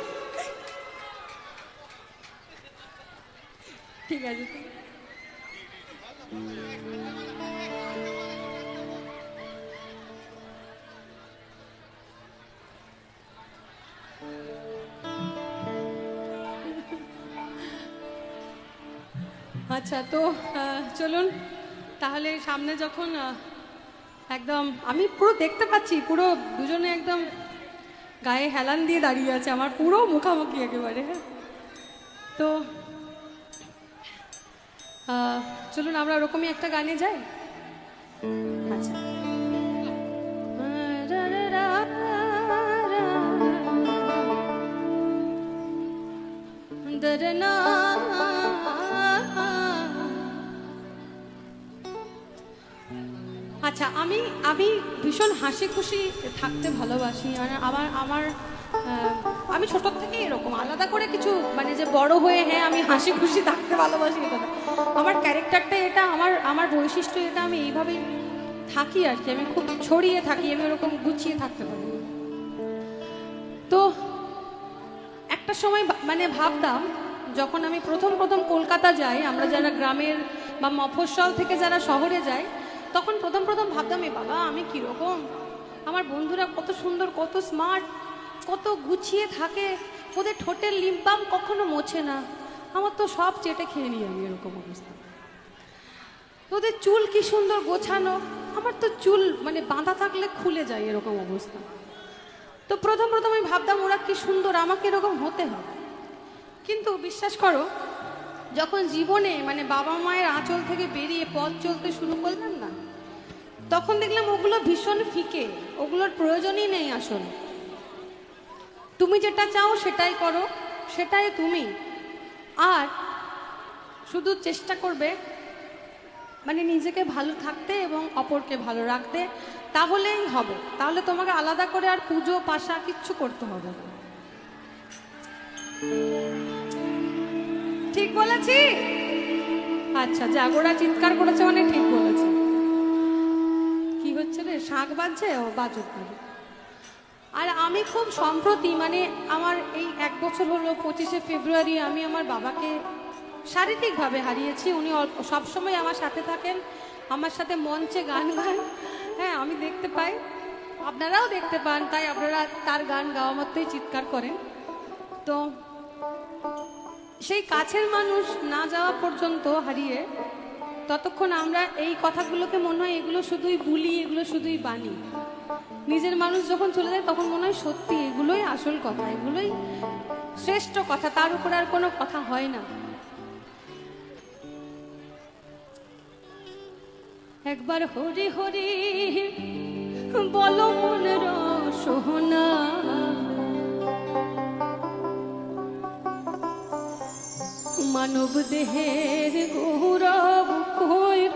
ঠিক আছে। আচ্ছা, তো চলুন তাহলে সামনে যখন একদম আমি পুরো দেখতে পাচ্ছি, পুরো দুজনে একদম গায়ে হেলান দিয়ে দাঁড়িয়ে আছে, আমার পুরো মুখামুখি একেবারে। হ্যাঁ, তো চলুন আমরা ওরকমই একটা গানে যাই। আচ্ছা, আচ্ছা, আমি আমি ভীষণ হাসি খুশি থাকতে ভালোবাসি। আর আমি ছোট থেকে এরকম আলাদা করে কিছু মানে যে বড় হয়ে হ্যাঁ আমি হাসি খুশি থাকতে ভালোবাসি এটা না। আমার ক্যারেক্টারটা এটা, আমার বৈশিষ্ট্য এটা, আমি এইভাবেই থাকি আর কি। আমি খুব ছড়িয়ে থাকি, আমি ওরকম গুছিয়ে থাকতে পারি। তো একটা সময় মানে ভাবতাম, যখন আমি প্রথম কলকাতা যাই, আমরা যারা গ্রামের বা মফস্বল থেকে যারা শহরে যাই, তখন প্রথম ভাবতাম এ বাবা আমি কীরকম, আমার বন্ধুরা কত সুন্দর, কত স্মার্ট, কত গুছিয়ে থাকে, ওদের ঠোঁটের লিপ বাম কখনো মোছে না, আমার তো সব চেটে খেয়ে নিই আমি, এরকম অবস্থা। ওদের চুল কি সুন্দর গোছানো, আমার তো চুল মানে বাঁধা থাকলে খুলে যায়, এরকম অবস্থা। তো প্রথম আমি ভাবতাম ওরা কি সুন্দর, আমাকে এরকম হতে হবে। কিন্তু বিশ্বাস করো, যখন জীবনে মানে বাবা মায়ের আঁচল থেকে বেরিয়ে পথ চলতে শুরু করলাম না, তখন দেখলাম ওগুলো ভীষণ ফিকে, ওগুলোর প্রয়োজনই নেই আসলে। তুমি যেটা চাও সেটাই করো, সেটাই তুমি। আর শুধু চেষ্টা করবে মানে নিজেকে ভালো থাকতে এবং অপরকে ভালো রাখতে, তাহলেই হবে। তাহলে তোমাকে আলাদা করে আর পুজো পাশা কিচ্ছু করতে হবে না। ঠিক বলেছি? আচ্ছা, জাগোরা চিৎকার করেছে মানে ঠিক বলেছে। কি হচ্ছে রে, শাঁখ বাজছে? ও বাজুক। আর আমি খুব সম্প্রতি মানে আমার এই 1 বছর হলো, 25শে ফেব্রুয়ারি আমি আমার বাবাকে শারীরিকভাবে হারিয়েছি। উনি সবসময় আমার সাথে থাকেন, আমার সাথে মঞ্চে গান গান। হ্যাঁ, আমি দেখতে পাই, আপনারাও দেখতে পান, তাই আপনারা তার গান গাওয়া মাত্রই চিৎকার করেন। তো সেই কাছের মানুষ না যাওয়া পর্যন্ত হারিয়ে, ততক্ষণ আমরা এই কথাগুলোকে মনে হয় এগুলো শুধুই বুলি, এগুলো শুধুই বাণী। নিজের মানুষ যখন চলে যায় তখন মনে হয় সত্যি এগুলোই আসল কথা, এগুলোই শ্রেষ্ঠ কথা, তার উপরে আর কোনো কথা হয় না। একবার হরি হরি বলো মনের সোহনা, মানব দেহের গৌরব কইর।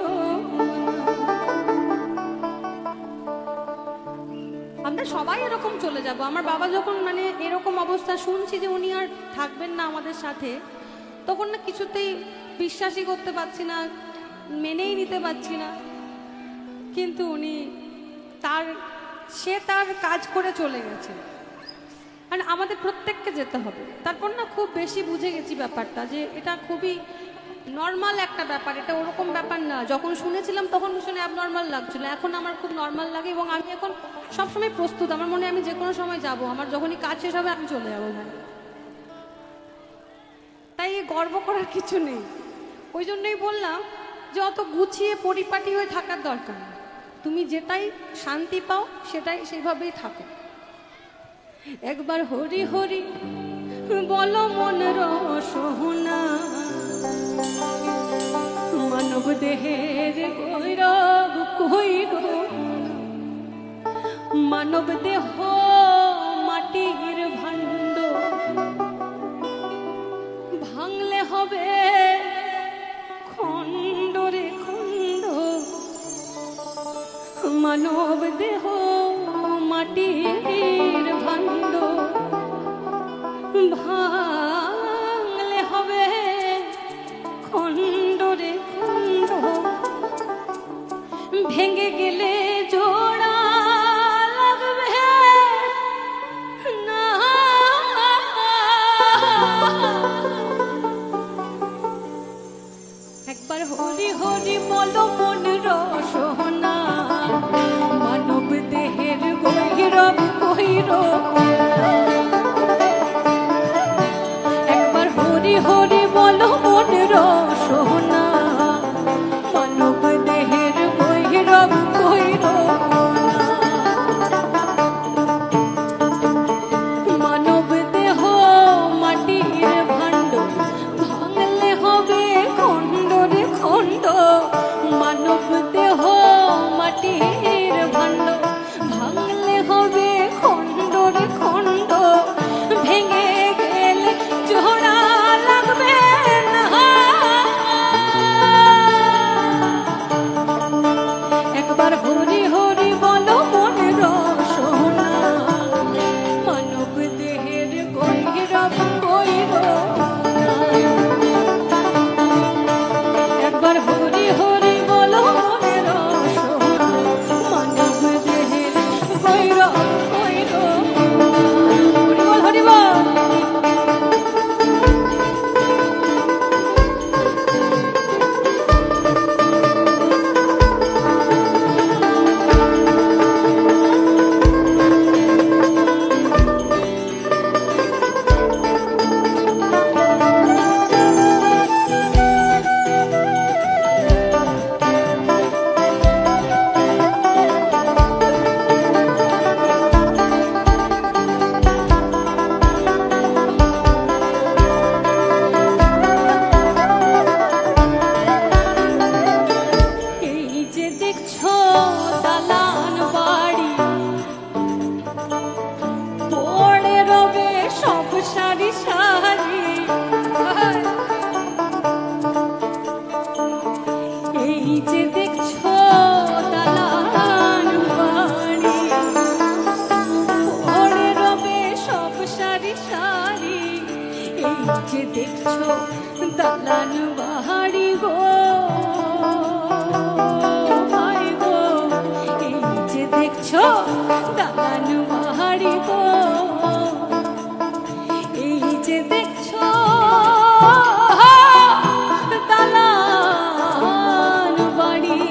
আমরা সবাই এরকম চলে যাব। আমার বাবা যখন মানে এরকম অবস্থা শুনছি যে উনি আর থাকবেন না আমাদের সাথে, তখন না কিছুতেই বিশ্বাসই করতে পারছি না, মেনেই নিতে পারছি না। কিন্তু উনি তার কাজ করে চলে গেছে, আর আমাদের প্রত্যেককে যেতে হবে। তারপর না খুব বেশি বুঝে গেছি ব্যাপারটা, যে এটা খুবই নর্মাল একটা ব্যাপার, এটা ওরকম ব্যাপার না। যখন শুনেছিলাম তখন ভীষণ অ্যাবনর্মাল লাগছিল, এখন আমার খুব নর্মাল লাগে এবং আমি এখন সবসময় প্রস্তুত। আমার মনে হয় আমি যে কোনো সময় যাব, আমার যখনই কাজ শেষ হবে আমি চলে যাবো ভাই। তাই গর্ব করার কিছু নেই। ওই জন্যই বললাম যে অত গুছিয়ে পরিপাটি হয়ে থাকার দরকার নেই, তুমি যেটাই শান্তি পাও সেটাই সেইভাবেই থাকো। একবার হরি হরি বলো মন রসনা, মানব দেহের গৌরব কইর, মানব দেহ মাটির ভাণ্ড, ভাঙলে হবে খণ্ড রে খণ্ড, মানব দেহ মাটির ভাণ্ড, ভাঙলে হবে খণ্ড রে খণ্ড, ভেঙে গেলে জোড়া লাগবে না। একবার হরি হরি বলো মন রসনা, মানব দেহের গৌরব কইর। একবার হরি হরি বলো মন রসনা, মানব দেহের গৌরব কইর। মানব দেহ মাটির ভাণ্ড, ভাঙলে হবে খণ্ড রে খণ্ড, মানব দেহ মাটির ভাণ্ড, ভাঙলে হবে খণ্ড রে খণ্ড, ভেঙে গেলে জোড়া লাগবে না। একবার হরি হরি বলো মন রসনা, মানব দেহের গৌরব কইর। একবার হরি হরি বলো মন রসনা, মানব দেহের গৌরব কইর। হরি বল হরি বল। এই যে দেখছো দালান বাড়ি, পড়ে রবে সব সারি সারি। এই যে দেখছো দালান বাড়ি, পড়ে রবে সব সারি সারি। এই যে দেখছো দালান বাড়ি গো ভাই গো, এই যে দেখছো দালান বাড়ি গো, এই যে দেখছো দালান বাড়ি,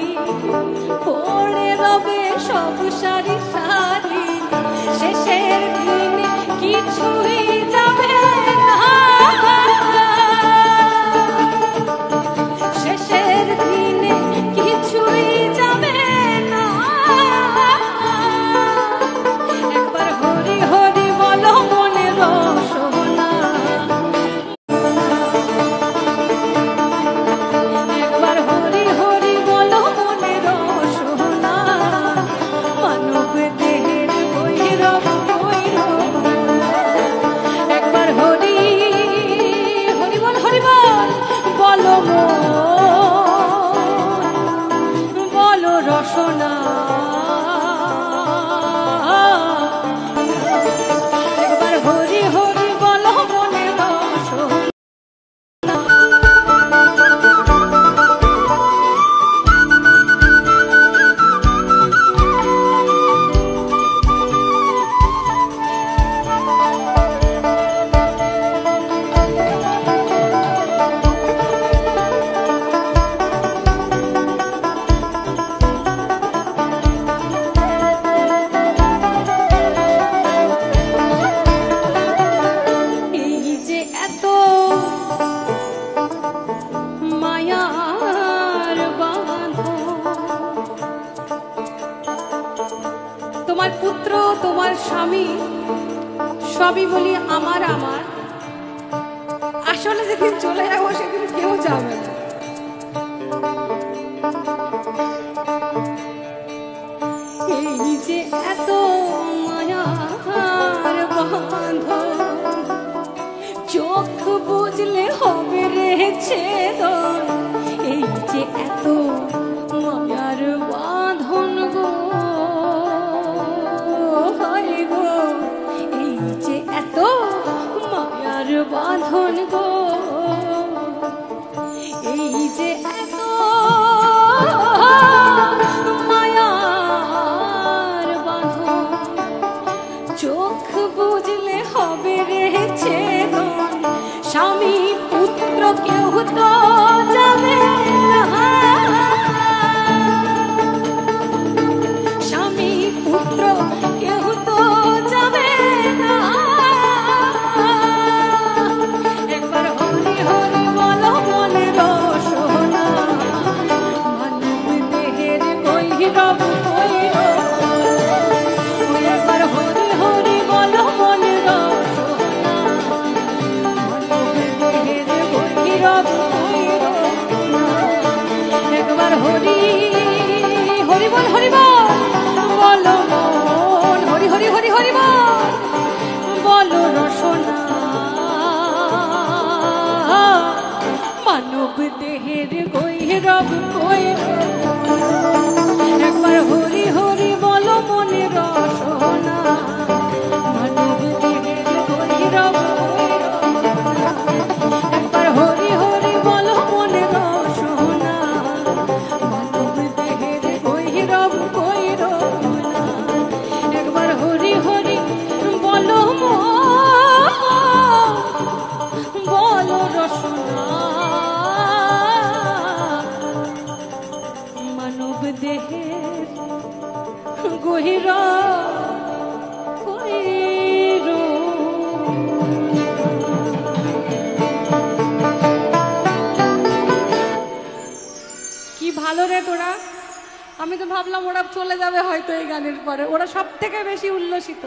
পড়ে রবে সব সারি সারি। শেষের দিনে কিছুই যাবে না, শেষের দিনে কিছুই যাবে না। একবার হরি হরি বল। সবই বলি আমার আমার, আসলে যেদিন চলে যাবো সেদিন কেউ যাবে না। এই যে এত মায়ার বাঁধন, চোখ বুঝলে হবে রে ছেদন। এই যে এত মায়ার বাঁধন গো, হয় গো, এই যে এত মায়ার বাঁধন গো, এই যে এত মায়ার বাঁধন, চোখ বুঝলে হবে রে ছেদন। স্বামী পুত্র কেউ তো যাবে না, স্বামী পুত্র কেউ তো যাবে না। একবার হরি হরি বলো মনে রসনা, মানব দেহের গৈরব গৈর। একবার হরি হরি বলো মনে রসনা, মানব দেহের গৈরব গৈর। একবার হরি হরি বল হরি বল বলো মন, হরি হরি হরি হরি বল বলো রসনা, মানব দেহের গৈরব গৈর। একবার হরি হরি বলো মনে রসনা, মানব দেহের গৈরব গৈর। একবার হরি হরি বলো মনে রসনা, মানব দেহের গৈরব গৈর। একবার হরি হরি বলো বলো রসনা, মানব দেহের গৈর গৈর। কি ভালো রে তোরা, আমি তো ভাবলাম ওরা চলে যাবে হয়তো এই গানের পরে, ওরা সব থেকে বেশি উল্লসিত।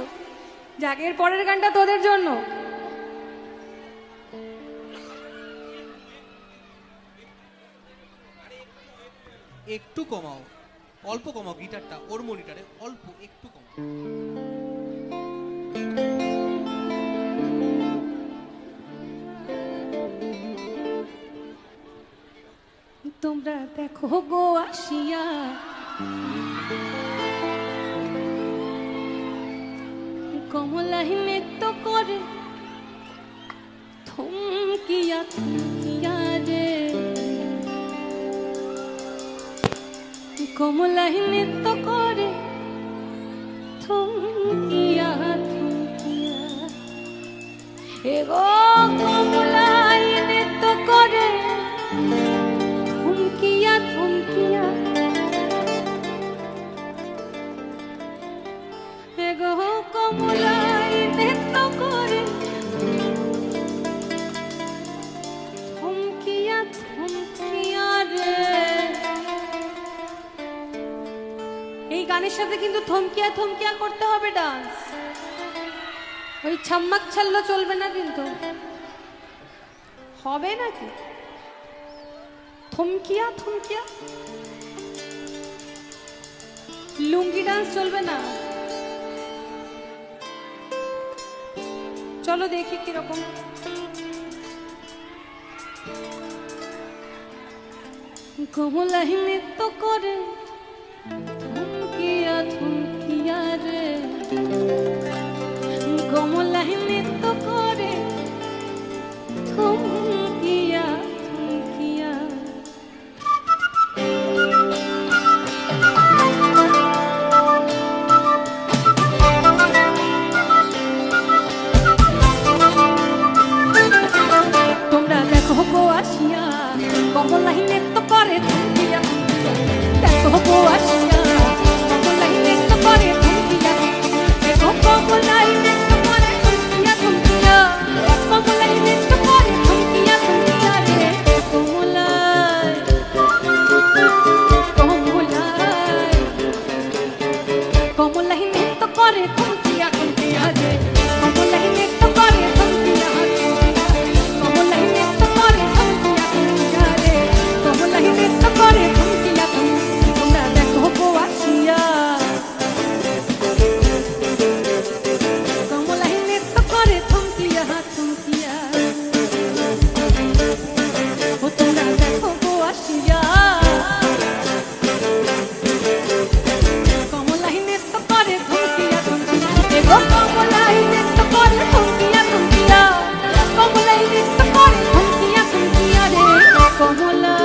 যাক, এর পরের গানটা তোদের জন্য। একটু কমাও, অল্প কমাও গিটারটা, ওর মনিটরে অল্প একটু কমাও। তোমরা দেখো গো আসিয়া কমলাই নৃত্য করে, থমকিয়া থমকিয়া রে, কমলাই নৃত্য করে, থমকিয়া থমকিয়া। এগো কমলাই নৃত্য করে, থমকিয়া থমকিয়া। এগো কমলাই নৃত্য করে, থমকিয়া থমকিয়া রে। এই গানের সাথে কিন্তু থমকিয়া থমকিয়া করতে হবে ডান্স, ওই ছাম্মাক ছাল্লো চলবে না কিন্তু, হবে নাকি? থমকিয়া থমকিয়া, লুঙ্গি ডান্স চলবে না। চলো দেখি কিরকম। কমলাই নৃত্য করে, থমকিয়া থমকিয়া রে, কমলাই নৃত্য করে, থমকিয়া থমকিয়া। তোমরা দেখো গো আসিয়া কমলাই নৃত্য করে, থমকিয়া থমকিয়া। দেখো গো আসিয়া কমলাই নৃত্য করে, থমকিয়া থমকিয়া। দেখো কমলাই নৃত্য করে, থমকিয়া থমকিয়া। কমলাই নৃত্য করে, থমকিয়া থমকিয়া রে। কমলাই কমলাই কমলাই নৃত্য করে, থমকিয়া থমকিয়া রে। কমলাই নৃত্য থমকিয়া ও তোমরা দেখো গো আসিয়া কমলাই নৃত্য করে থমকিয়া থমকিয়া এগো কমলাই নৃত্য করে থমকিয়া থমকিয়া কমলাই নৃত্য করে থমকিয়া থমকিয়া রে কমলা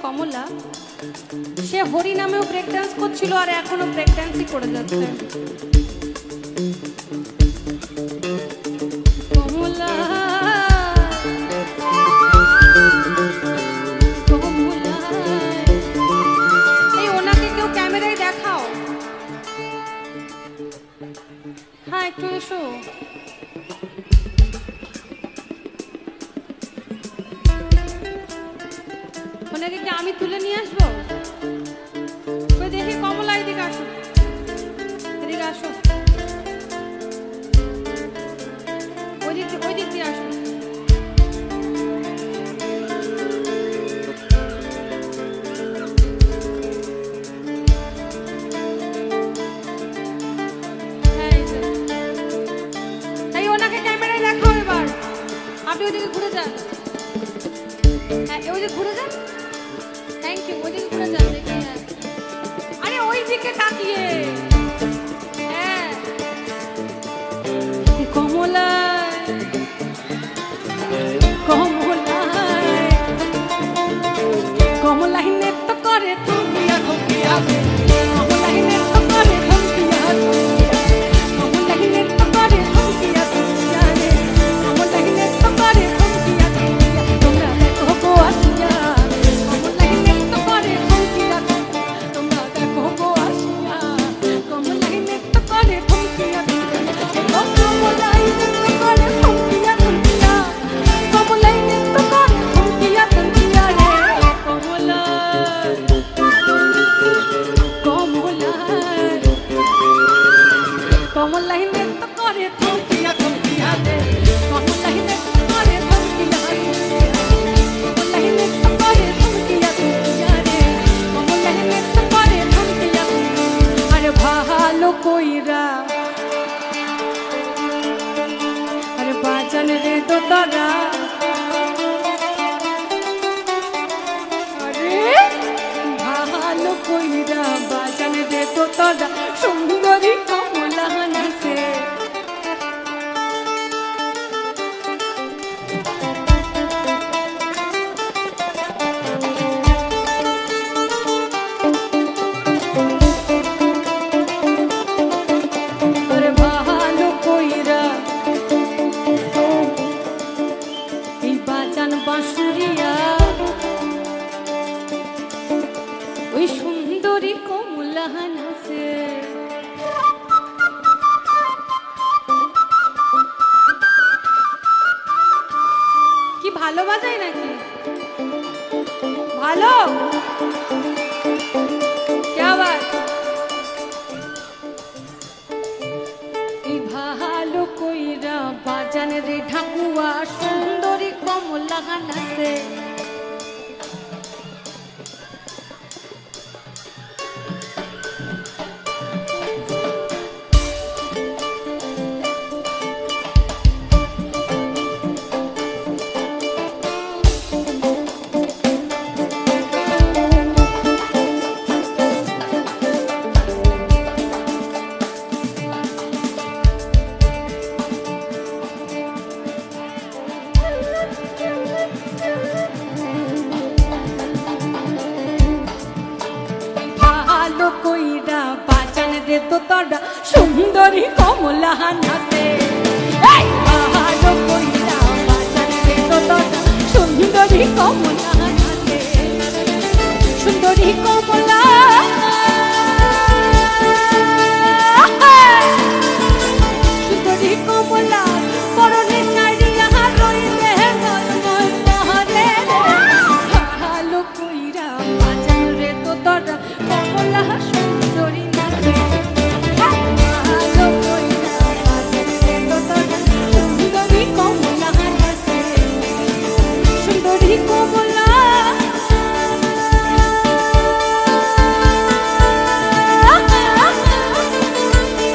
কমলা সে হরি নামেও ব্রেক ডান্স করছিল আর এখনো ব্রেক ডান্সই করে যাচ্ছে কমলা কমলা এই ওনাকে কেউ ক্যামেরায় দেখাও হ্যাঁ একটু এসো ওনাকে কি আমি তুলে নিয়ে আসবো ওই দেখি কমলা এদিকে আসো এদিকে আসো ওই দিক দিয়ে আসো তাই ওনাকে ক্যামেরায় দেখাও এবার আপনি ওইদিকে ঘুরে যান হ্যাঁ ওইদিকে ঘুরে যান থ্যাংক ইউ ওইদিকে ঘুরে যান দেখি হ্যাঁ আরে ওই দিকে তাকিয়ে হ্যাঁ কমলা কমলা কমলা নৃত্য করে থমকিয়া থমকিয়া কমলা নৃত্য করে থমকিয়া কমলা নৃত্য করে থমকিয়া থমকিয়া কমলা নৃত্য করে থমকিয়া তোমরা দেখো ভালো क्या बात এই ভালো কইরা বাজান রে ঢাকুয়া সুন্দরী কমলা নাচে সুন্দরী কমলা নাচে ভালো কইরা বাজান রে তোরা সুন্দরী কমলা নাচে সুন্দরী কমলা সুন্দরী কমলা পরনে শাড়িয়া রইলে মহরে ভালো কইরা বাজান রে তোরা কমলা সুন্দরী নাচে সুন্দরী কমলা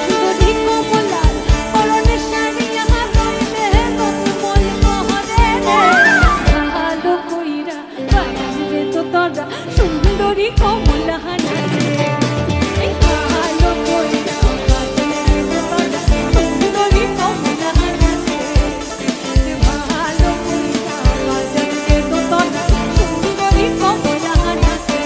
সুন্দরী কমলা পরনে শাড়ি আমার রইলে কমল মহরে ভালো কইরা বাইরে তো তোরা সুন্দরী কমলা নাচে ভালো কইরা সুন্দরী কমলা নাচে ভালো কইরা বাজারে তো তোরা সুন্দরী কমলা নাচে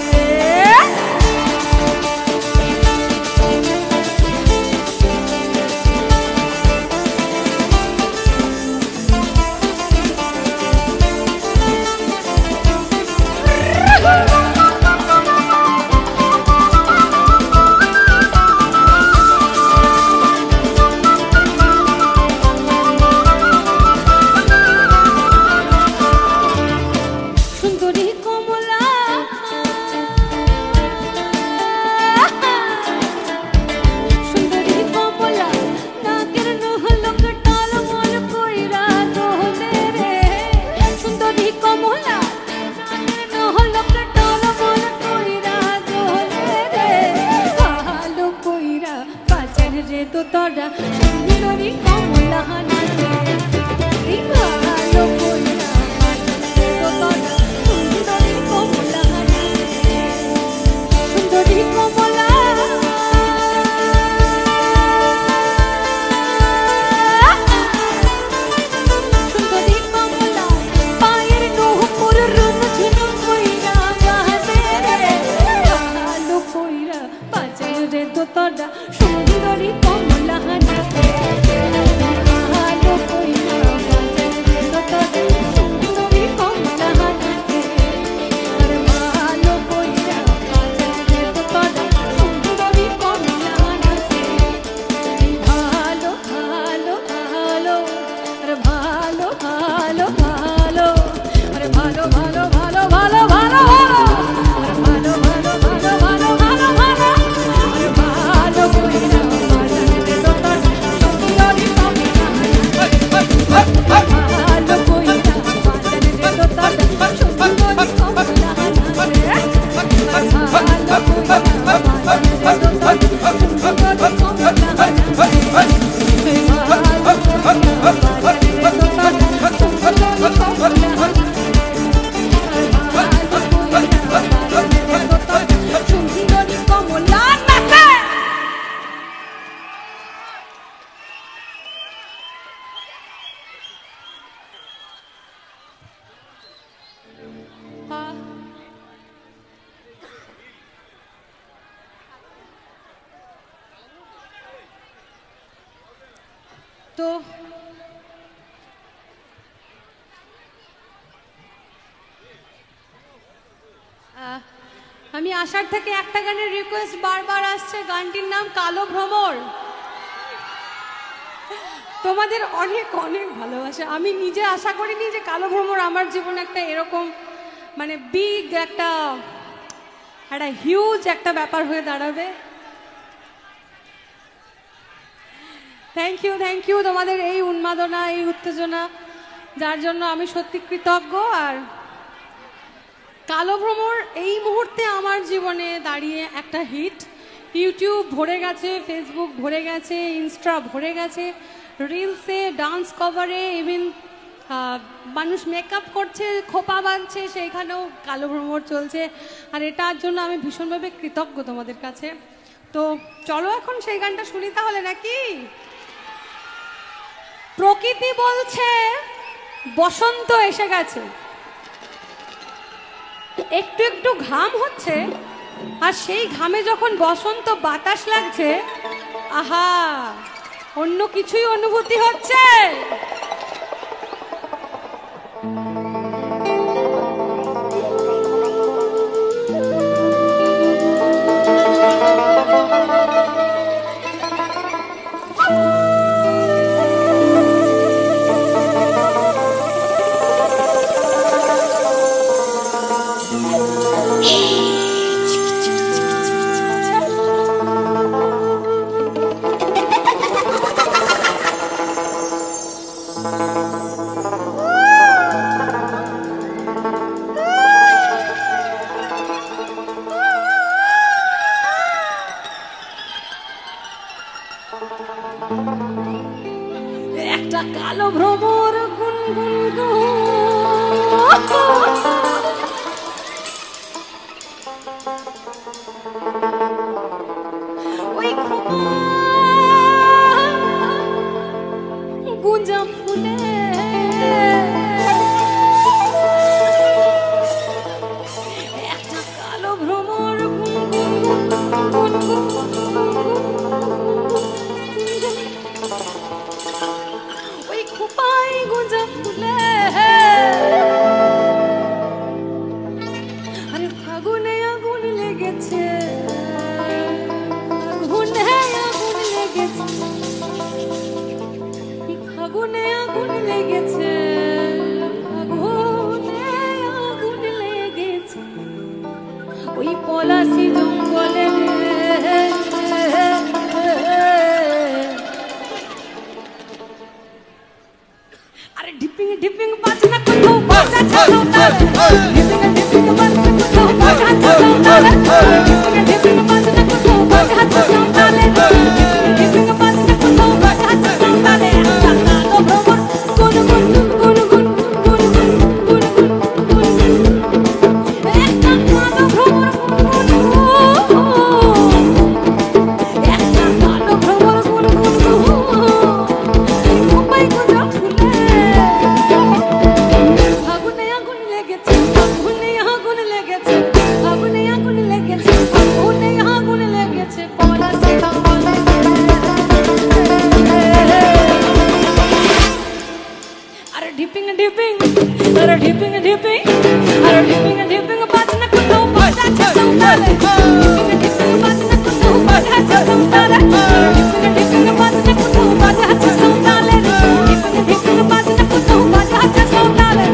সুন্দরী কমলা সুন্দরী কমলা নাকের নহলক টলমল কইরা দোলে রে সুন্দরী কমলা নাকের নহলক টলমল কইরা দোলে রে ভালো কইরা বাজান রে তো তোরা সুন্দরী কমলা নাচে ভালো কইরা সুন্দরী কমলা সুন্দরী কমলা সুন্দরী কমলা পায়ের নৌপুর রুম ঝুনুক কইরা গাছে রে ভালো কইরা বাজান রে তো তোরা সুন্দরী কমলা নাচে ভালো কইরা বাজান রে তো তোরা সুন্দরী কমলা নাচে আর ভালো কইরা বাজান রে তো তোরা সুন্দরী কমলা নাচে ভালো ভালো ভালো আর ভালো ভালো ভালো আর ভালো ভালো ভালো ভালো ভালো আর ভালো ভালো ভালো ভালো ভালো ভালো আর ভালো কইরা বাজান রে তো তোরা সুন্দরী কমলা ভালো কইরা বাজান রে তো তোরা সুন্দরী কমলা নাচে ভালো কইরা বাজান রে তো তোরা সুন্দরী কমলা সুন্দরী কমলা নাচে তো আমি আসার থেকে একটা গানের রিকোয়েস্ট বারবার আসছে, গানটির নাম কালো ভ্রমর। তোমাদের অনেক অনেক ভালোবাসা। আমি নিজে আশা করিনি যে কালো ভ্রমর আমার জীবনে একটা এরকম মানে বিগ একটা হিউজ একটা ব্যাপার হয়ে দাঁড়াবে। থ্যাংক ইউ তোমাদের এই উন্মাদনা, এই উত্তেজনা, যার জন্য আমি সত্যি কৃতজ্ঞ। আর কালো ভ্রমর এই মুহূর্তে আমার জীবনে দাঁড়িয়ে একটা হিট। ইউটিউব ভরে গেছে, ফেসবুক ভরে গেছে, ইনস্টা ভরে গেছে, রিলসে, ডান্স কভারে, ইভেন মানুষ মেকআপ করছে, খোপা বাঁধছে, সেইখানেও কালো ভ্রমর চলছে। আর এটার জন্য আমি ভীষণভাবে কৃতজ্ঞ তোমাদের কাছে। তো চলো এখন সেই গানটা শুনি তাহলে, নাকি? প্রকৃতি বলছে বসন্ত এসে গেছে, একটু একটু ঘাম হচ্ছে, আর সেই ঘামে যখন বসন্ত বাতাস লাগছে, আহা, অন্য কিছুই অনুভূতি হচ্ছে। একটা কালো ভ্রমর গুনগুন ওই গুঞ্জা ফুলে একটা কালো ভ্রমর ওই খোপাই গুঞ্জা ফুলে, আরে ফাগুনে আগুন লেগেছে, ফাগুনে আগুন লেগেছে, ফাগুনে আগুন লেগেছে, ফাগুনে আগুন লেগেছে ওই পলাশি জঙ্গলে। আরে ডিপিং ডিপিং বাজনা কোথাও বাজা চালাও তালে, ডিপিং ডিপিং বাজনা কোথাও বাজা চালাও তালে, ডিপিং ডিপিং বাজনা কোথাও বাজা চালাও তালে, ডিপিং বাজনা কোথাও বাজা চালাও তালে। একটা কালো ভ্রমর গুনগুন গুনগুন গুনগুন গুনগুন গুনগুন, একটা কালো ভ্রমর গুনগুন, একটা কালো ভ্রমর গুনগুন, এই খোপাই গুঞ্জা ফুলে, ফাগুনে আগুন লেগেছে, ফাগুনে আগুন লেগেছে, ফাগুনে আগুন লেগেছে, ফাগুনে আগুন লেগেছে পলাশি জঙ্গলে। আরে ডিপিং ডিপিং, আরে ডিপিং ডিপিং, আরে ডিপিং ডিপিং বাজনা কোথাও বাজা চালাও তালে, ডিপিং ডিপিং বাজনা কোথাও বাজা চালাও তালে, ডিপিং ডিপিং বাজনা কোথাও বাজা চালাও তালে, ডিপিং ডিপিং বাজনা কোথাও বাজা চালাও তালে।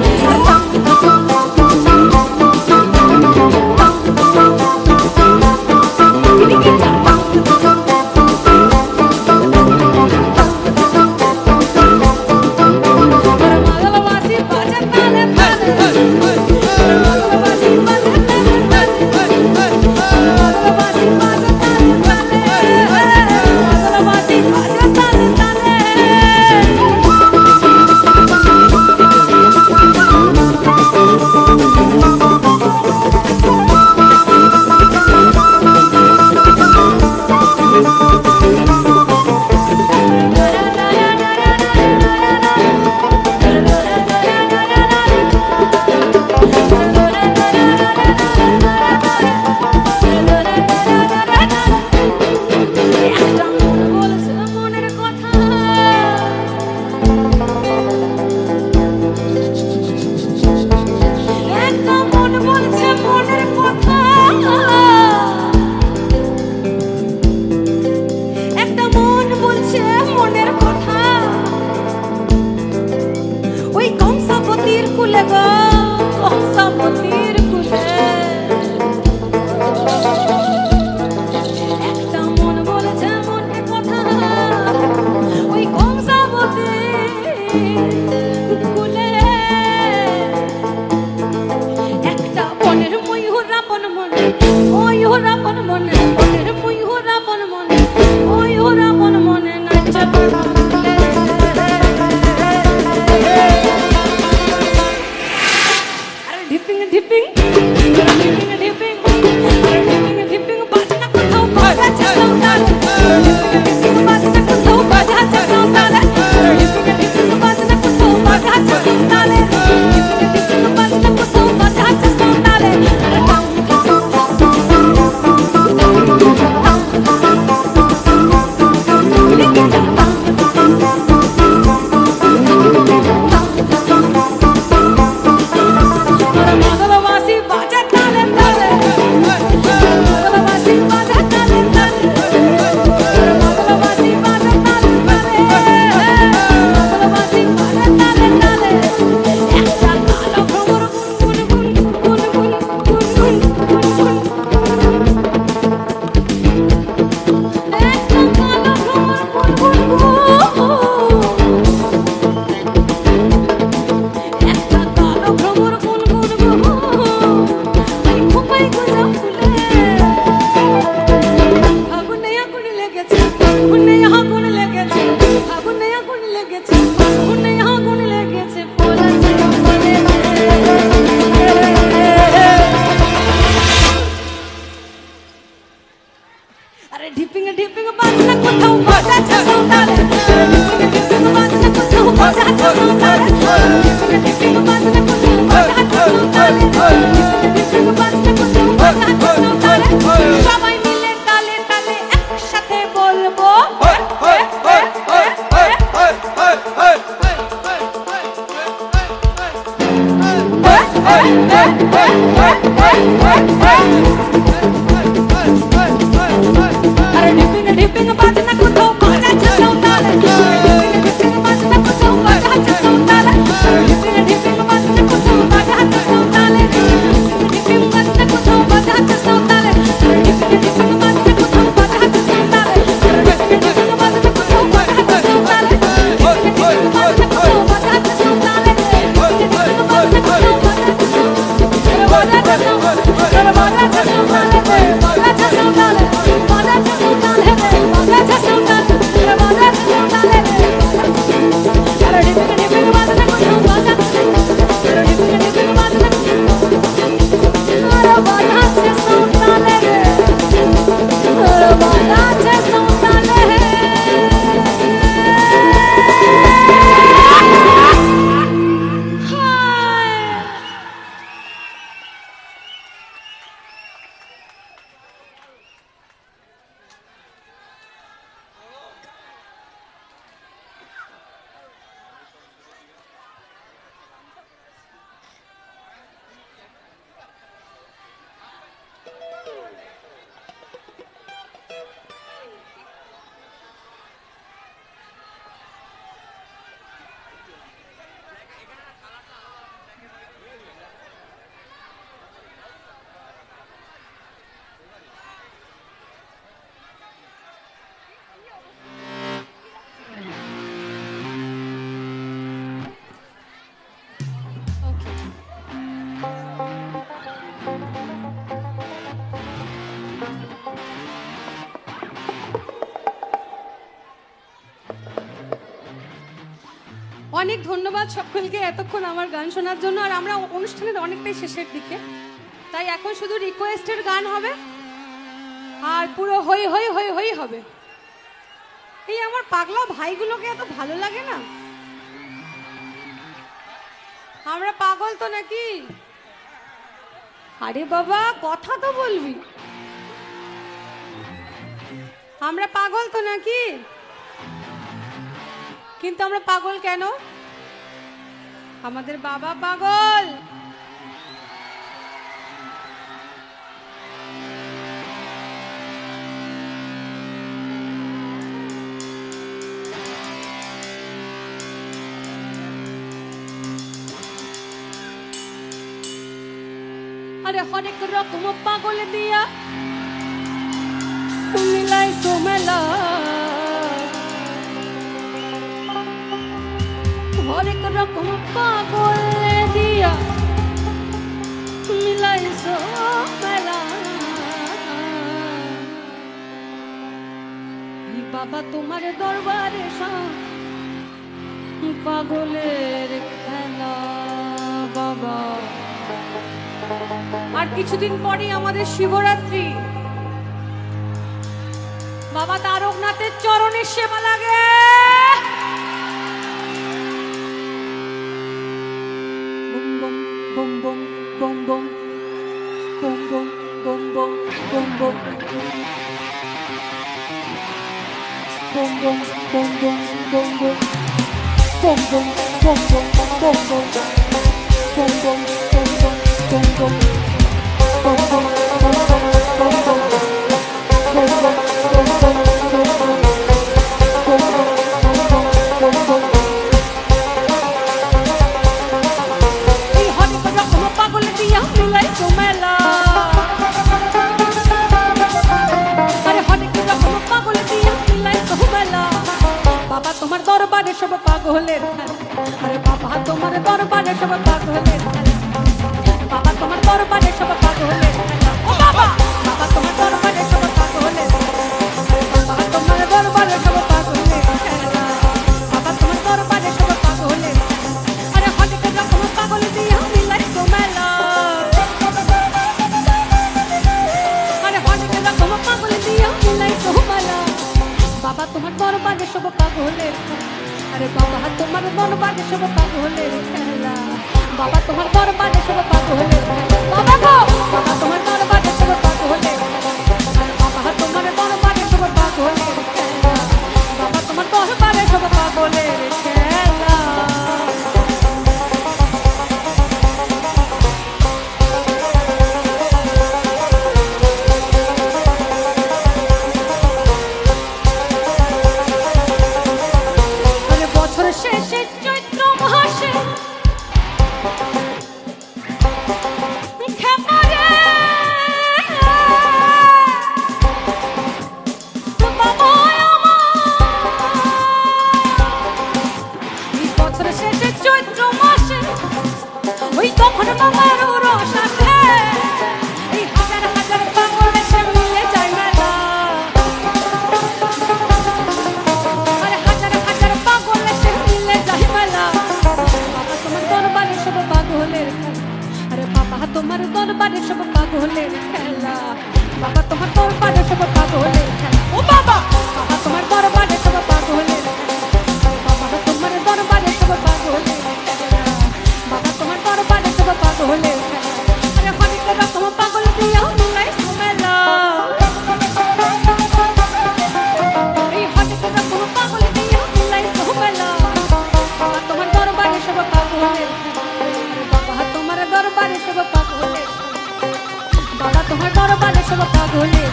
সবাই মিলে তালে তালে একসাথে বলবো আরে ডিপিং ডিপিং বাজনা কোথাও বাজাচ্ছে সৌতালে ডিপিং বাজনা কোথাও বাজাচ্ছে সৌতালে ডিপিং ডিপিং বাজনা কোথাও বাজাচ্ছে সৌতালে ডিপিং বাজনা কোথাও বাজাচ্ছে সৌতালে ডিপিং ডিপিং বাজনা কোথাও বাজাচ্ছে সৌতালে ডিপিং ডিপিং বাজনা কোথাও বাজাচ্ছে সৌতালে ডিপিং ডিপিং বাজনা কোথাও বাজাচ্ছে সৌতালে ডিপিং ডিপিং বাজনা কোথাও বাজাচ্ছে অনেক ধন্যবাদ সকলকে এতক্ষণ আমার গান শোনার জন্য। আর আমরা অনুষ্ঠানের অনেকটাই শেষের দিকে, তাই এখন শুধু রিকোয়েস্টের গান হবে আর পুরো হই হই হই হই হবে। এই আমার পাগলা ভাইগুলোকে এত ভালো লাগে না? আমরা পাগল তো নাকি? আরে বাবা কথা তো বলবি। আমরা পাগল তো নাকি? কিন্তু আমরা পাগল কেন? আমাদের বাবা পাগল। আরে হরেক রকম পাগল দিয়া মিলাইছো মেলা, হরেক রকম পাগল দিয়া মিলাইছো মেলা। বাবা তোমার দরবারে পাগলের খেলা, বাবা আর কিছুদিন পরেই আমাদের শিবরাত্রি। বাবা তারকনাথের চরণের সেবা লাগে। Boom boom boom boom boom boom boom boom boom boom boom boom boom boom boom boom boom boom boom boom boom boom boom boom boom boom boom boom boom boom boom boom boom এই হরি করে কোনো পাগল দিয়া মিলাই মেলা আরে হরি করে কোনো পাগল দিয়া মিলাই মেলা বাবা তোমার দরবারে সব পাগলের খেলা আরে বাবা তোমার দরবারে সব পাগলের খেলা বাবা তোমার দরবারে সব পাগলের খেলা ও বাবা বাবা তোমার দরবারে সব পাগলের বাবা তোমার দরবারে সব পাগলের খেলা বাবা তোমার দরবারে সব পাগলের আরে হঠাৎ যখন পাগল দিয়া মিলাই মেলা আরে হঠাৎ যখন পাগল দিয়া মিলাই মেলা বাবা তোমার দরবারে সব পাগলের আরে বাবা তোমার দরবারে সব পাগলের খেলা বাবা তোমার দরবারে সব পাগলের বাবা গো বাবা তোমার দরবারে সব পাগলের বাবা তোমার দরবারে সব পাগলের খেলা বাবা তোমার দরবারে সব পাগলের খেলা শেষে চৈত্র মাসে খেপারে বছর শেষে চৈত্র মাসে ওই তখন বাবার রস আসে এই হাজার হাজার পাগল এসে মিলে যায় মেলা আরে হাজার হাজার পাগল এসে মিলে যায় মেলা বাবা তোমার দরবারে সব পাগলের খেলা আরে বাবা তোমার দরবারে সব পাগলের খেলা বাবা তোমার দরবারে সব পাগলের খেলা ও বাবা বাবা তোমার দরবারে সব পাগলের বাবা তোমার দরবারে সব পাগলের খেলা বাবা তোমার দরবারে সব পাগলের খেলা আরে হরিকে রকম পাগল দিয়া মিলাই মেলা এই হরিকে রকম পাগল দিয়া মিলাই মেলা বাবা তোমার দরবারে সব পাগলের বাবা তোমার দরবারে সব পাগলের বাবা তোমার দরবারে সব পাগলের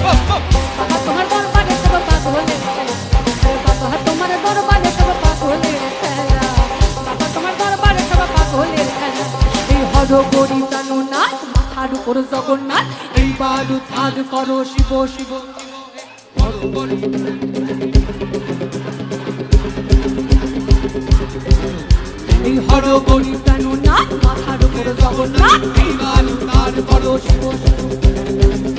বাবা তোমার দরবারে সব পাগলের বাবা তোমার দরবারে সব পাগলের খেলা বাবা তোমার দরবারে সব পাগলের খেলা এই হর গরি প্রাণনাথ মাথার উপর জগন্নাথ এইবার উদ্ধার করো শিব শিব হর গরি এই হর গরি প্রাণনাথ মাথার উপর জগন্নাথ এইবার উদ্ধার করো শিব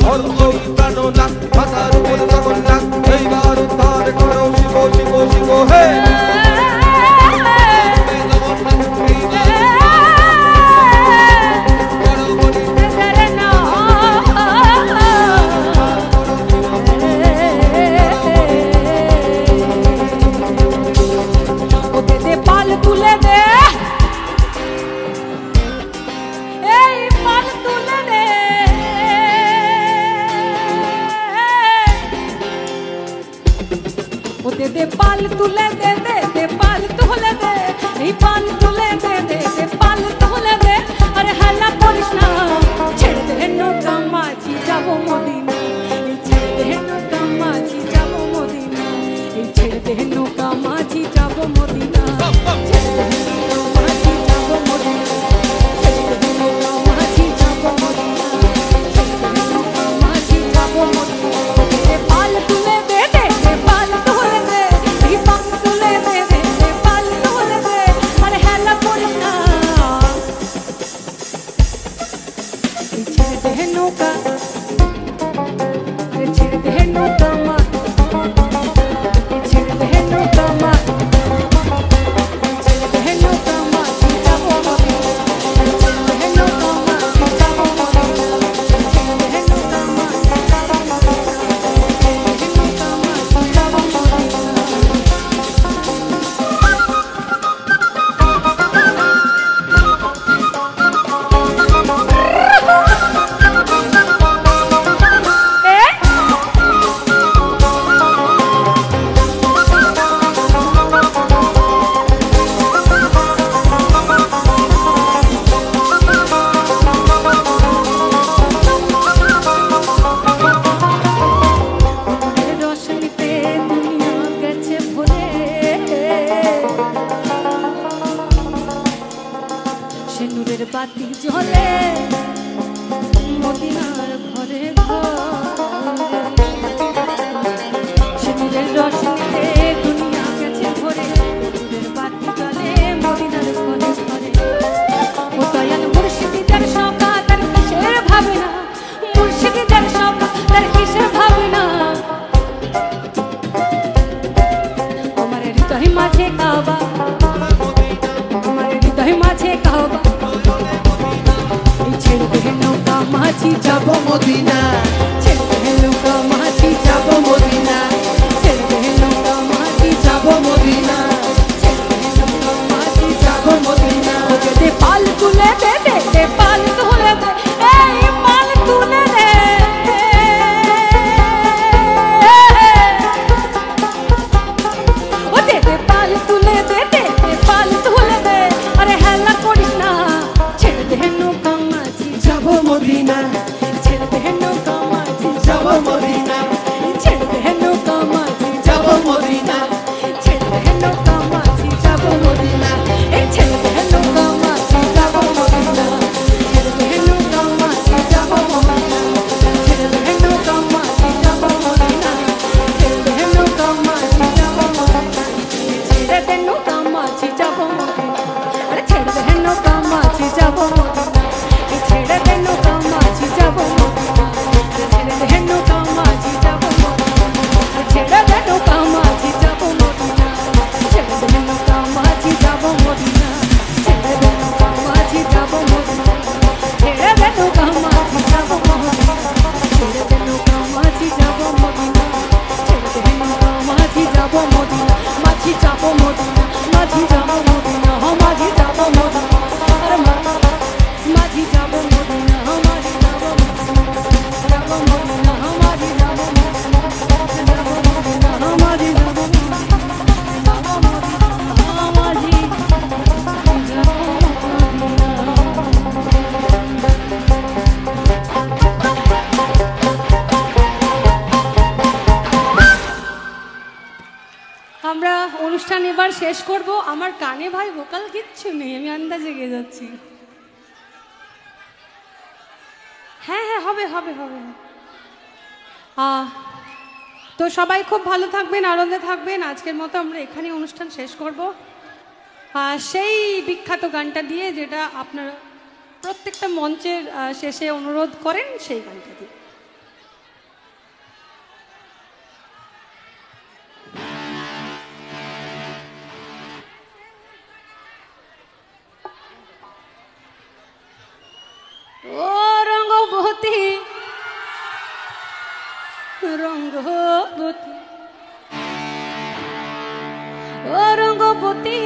হর গরি প্রাণনাথ মাথার উপর জগন্নাথ এইবার উদ্ধার করো শিব শিব শিব হে পাল তুলে দে এই পাল তুলে দে ও দে দে পাল তুলে দে দে দে পাল তুলে দে এই পাল তুলে দে দে দে পাল তুলে দে আরে হাল্লা করিস না ছেড়ে দে নৌকা মাঝি যাবো মদিনা এই ছেড়ে দে নৌকা মাঝি যাবো মদিনা এই ছেড়ে দে নৌকা মাঝি যাবো মদিনা ছেড়ে দে নৌকা মাঝি যাবো মদিনা ছেড়ে দে নৌকা মাঝি যাবো মদিনা ছেড়ে দে নৌকা মাঝি যাবো মদিনা দে পাল তুলে দে দে দে পাল তুলে দে এই পাল তুলে দে দে দে পাল তুলে দে আরে হেলা করিস না এই ছেড়ে দে নৌকা ছেড়ে দে নৌকা মা ছেড়ে দে নৌকা মা ছেড়ে দে নৌকা মা যাবো মদিনা ছেড়ে দে নৌকা মা মাঝি যাব মদিনা ছেড়ে দে নৌকা মাঝি যাব মদিনা ছেড়ে দে নৌকা মাঝি যাব মদিনা ছেড়ে দে নৌকা মাঝি যাব মদিনা দে পাল তুলে দে পাল তুলে দে এই পাল তুলে দে ও দে পাল তুলে দে পাল তুলে দে আরে হেলা করিস না ছেড়ে দে নৌকা মাঝি যাব মদিনা ছেড়ে দে নৌকা মাঝি যাব মদিনা ছেড়ে দে নৌকা মাঝি যাব মদিনা ছেড়ে দে নৌকা মাঝি যাব মদিনা এই ছেড়ে দে নৌকা মাঝি যাব মদিনা ছেড়ে দে নৌকা মাঝি যাব মদিনা ছেড়ে দে নৌকা মাঝি যাব মদিনা ছেড়ে দে নৌকা মাঝি যাব মদিনা ছেড়ে দে নৌকা মাঝি যাব মদিনা আরে ছেড়ে দে নৌকা মাঝি যাব মদিনা এই ছেড়ে দে নৌকা মাঝি যাব মদিনা ছেড়ে দে নৌকা মাঝি যাব মদিনা ছেড়ে দে নৌকা মাঝি যাব মদিনা ছেড়ে দে নৌকা মাঝি যাব মদিনা ছেড়ে দে নৌকা মাঝি যাব মদিনা ছেড়ে দে নৌকা মাঝি যাব মদিনা ছেড়ে দে নৌকা মাঝি যাব মদিনা ছেড়ে দে নৌকা মাঝি যাব মদিনা মাঝি যাব মদিনা মাঝি যাব মদিনা হ মাঝি যাব মদিনা আরে মাঝি যাব মদিনা হ মাঝি যাব মদিনা হ মাঝি যাব মদিনা যাব মদিনা হ মাঝি যাব মদিনা আমরা অনুষ্ঠান এবার শেষ করব আমার কানে ভাই ভোকাল কিচ্ছু নেই আমি আন্দাজে গিয়ে যাচ্ছি হ্যাঁ হ্যাঁ হবে হবে হবে তো সবাই খুব ভালো থাকবেন আনন্দে থাকবেন আজকের মতো আমরা এখানে অনুষ্ঠান শেষ করব সেই বিখ্যাত গানটা দিয়ে যেটা আপনারা প্রত্যেকটা মঞ্চের শেষে অনুরোধ করেন সেই গানটা দিয়ে ও রঙ্গবতী রঙ্গবতী ও রঙ্গবতী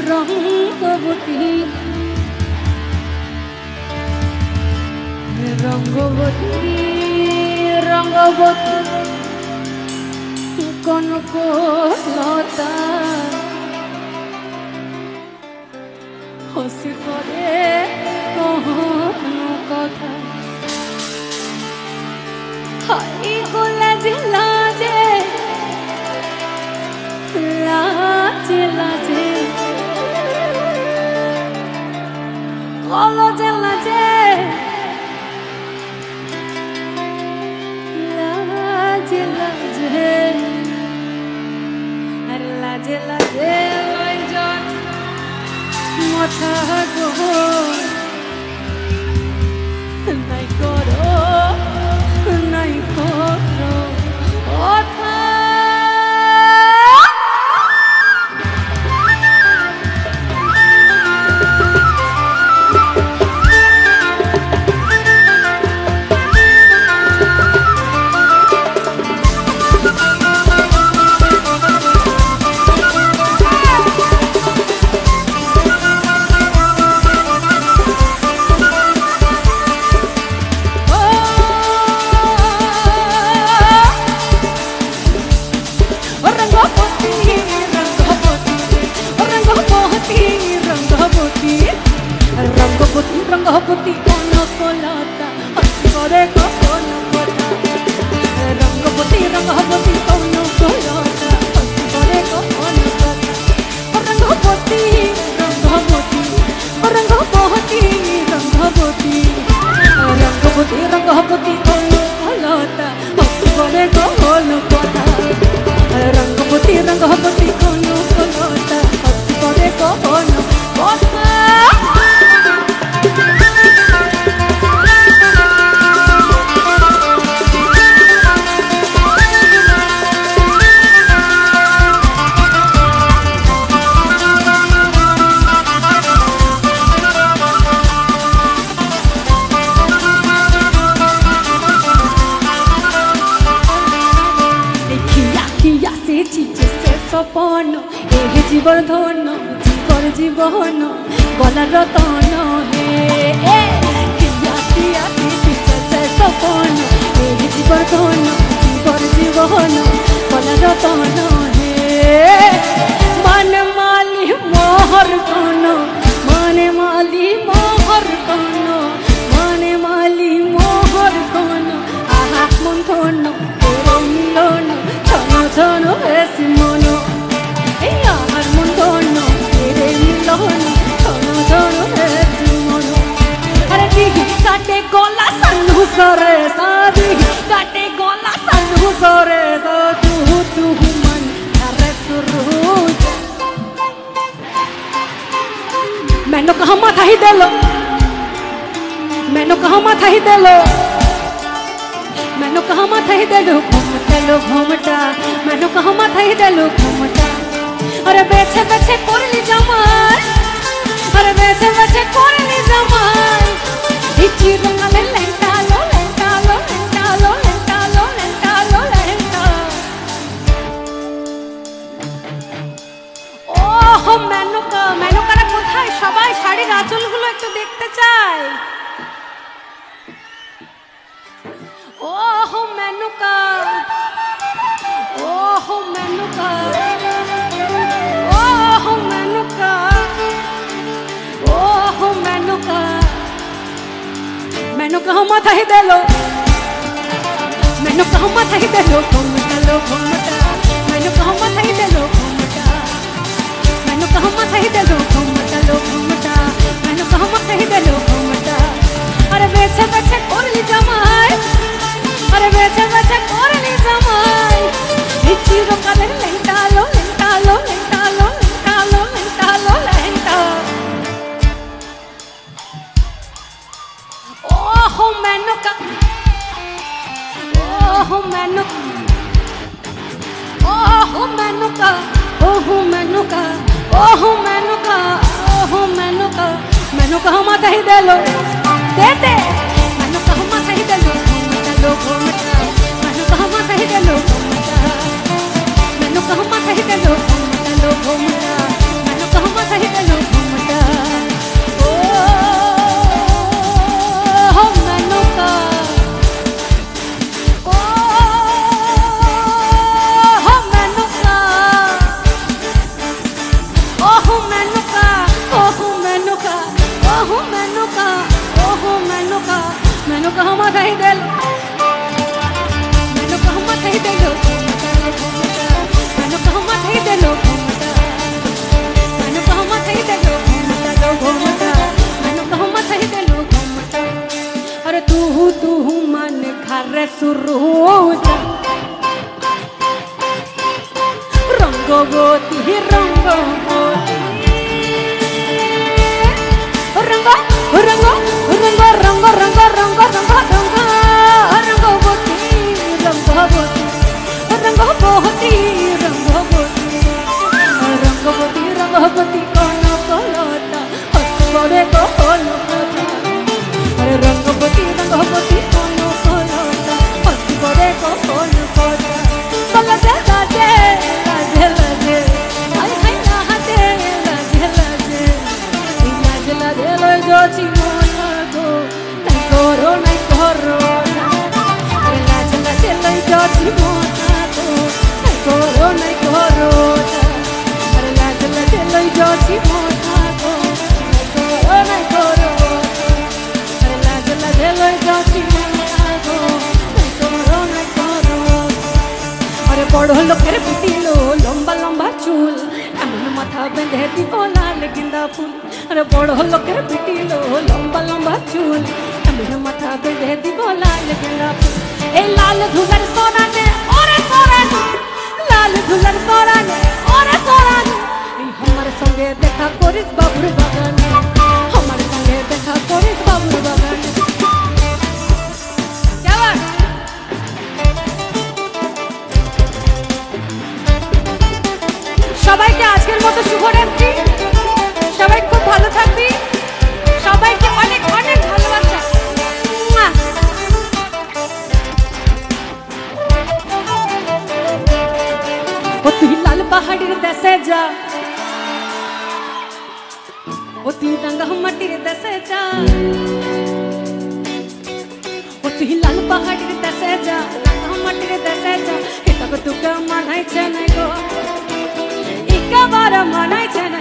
রঙ্গবতী রঙ্গবতী রঙ্গবতী কনকলতা হসি করে কোনো কথা হাই গো লাজে লাজে লাজে লাজে কলজে লাজে লাজে লাজে আর লাজে লাজে লয়জন মাথা গো নাই করো কথা রঙ্গবতী রঙ্গবতী কনকলতা হসি করে কোনো কথা রঙ্গবতী রঙ্গবতী কনকলতা হসি করে কোনো কথা রঙ্গবতী রঙ্গবতী রঙ্গবতী রঙ্গবতী রঙ্গবতী রঙ্গবতী কনকলতা হসি করে কোনো কথা রঙ্গবতী রঙ্গবতী কনকলতা হসি করে কোনো কথা জীবর ধন জীবর জীবন গলার রতন হে কিয়া কিয়া কিছে সপন এই জীবর ধন জীবর জীবন গলার রতন হে মান মালি মোহর কোন মানে মালি মোহর কোন মানে মালি মোহর কোন আহা মন ধন তোর মিলন ছন ছন হেসি মন এই আমার মন ধন তোর মিলন ছন ছন হেসি মন আরে দিহি কাটে গলা সানু সরে সাদি কাটে গলা সানু সরে তু তু মন আরে তুরু मैंने कहा माथा ही दे लो मैंने कहा माथा ही दे लो मैंने कहा माथा ही दे लो घूमटा मैंने कहा माथा ही दे लो घूमटा अरे बेचे बेचे कोरली जमाई अरे बेचे बेचे कोरली जमाई इची रंगाले लेंटा लो लेंटा लो लेंटा लो लेंटा लो लेंटा लो लेंटा ओह मैंने कहा কোথায় সবাই শাড়ির আঁচলগুলো একটু দেখতে চাই ওহ মেনুকা ওহ মেনুকা ওহ মেনুকা ওহ মেনুকা মেনুকা মাথা হি দেলো মেনুকা মাথা হি দেলো ঘুমটা মেনুকা মাথা হি দেলো ঘুমটা मैंने कहा माथा ही दे लो घूमटा मैंने कहा माथा ही दे लो घूमटा अरे बेचे बेचे कोरली जमाई अरे बेचे बेचे कोरली जमाई इची रोकाले लेंटा लो लेंटा लो लेंटा लो लेंटा लो लेंटा लो लेंटा ओह मैनुका ओह मैनुका ओह मैनुका ओह मैनुका ओह मैनुका ओह मैनुका मैनुका माथा ही दे लो दे दे मैनुका माथा ही दे लो घूमटा मैनुका माथा ही दे लो घूमटा मैनुका माथा ही दे लो घूमटा मैनुका माथा ही दे लो घूमटा ओह मैनुका मैंने कहा माथा ही दे लो मैंने कहा माथा ही दे लो मैंने कहा माथा ही दे लो मैंने कहा माथा ही दे लो मैंने कहा माथा ही दे लो अरे तू मन खारे सुरू रंगवती रंगवती रंग रंग रंग रंग रंग रंग रंग रंग रंगवती रंगवती रंगवती रंगवती रंगवती रंगवती कौन कलता हसबरे कौन कथा अरे रंगवती रंगवती कौन कलता हसबरे कौन कथा लगे लाजे लाजे लाजे हाय हाय लाजे लाजे लाजे लाजे लाजे लाजे मोनागो নাই করো আরে লাজে লাজে লই যাচ্ছি মোনাগো নাই করো আরে লাজে লাজে লই যাচ্ছি মোনাগো নাই করো আরে লাজে লাজে লই যাচ্ছি মোনাগো নাই করো আরে বড় লোকের পিটিলো লম্বা লম্বা চুল এমন মাথা বেঁধে দিব লাল গেন্দা ফুল আরে বড় লোকের পিটিলো লম্বা লম্বা চুল এমন মাথা বেঁধে দিব লাল গেন্দা ফুল এই লাল ধুলার সোনানে ওরে সোনানে লাল ধুলার সোনানে ওরে সোনানে এই আমার সঙ্গে দেখা করিস বাবুর বাগানে আমার সঙ্গে দেখা করিস বাবুর বাগানে কেমন সবাইকে আজকের মতো শুভরাত্রি সবাই খুব ভালো থাকবি সবাইকে অনেক অনেক ভালোবাসা ও তুই লাল পাহাড়ের দেশে যা দেশে যা ও তুই লাল পাহাড়ের দেশে যা রাঙা মাটির দেশে যা এটা তো তোকে মানাইছে না গো একেবার মানাইছে না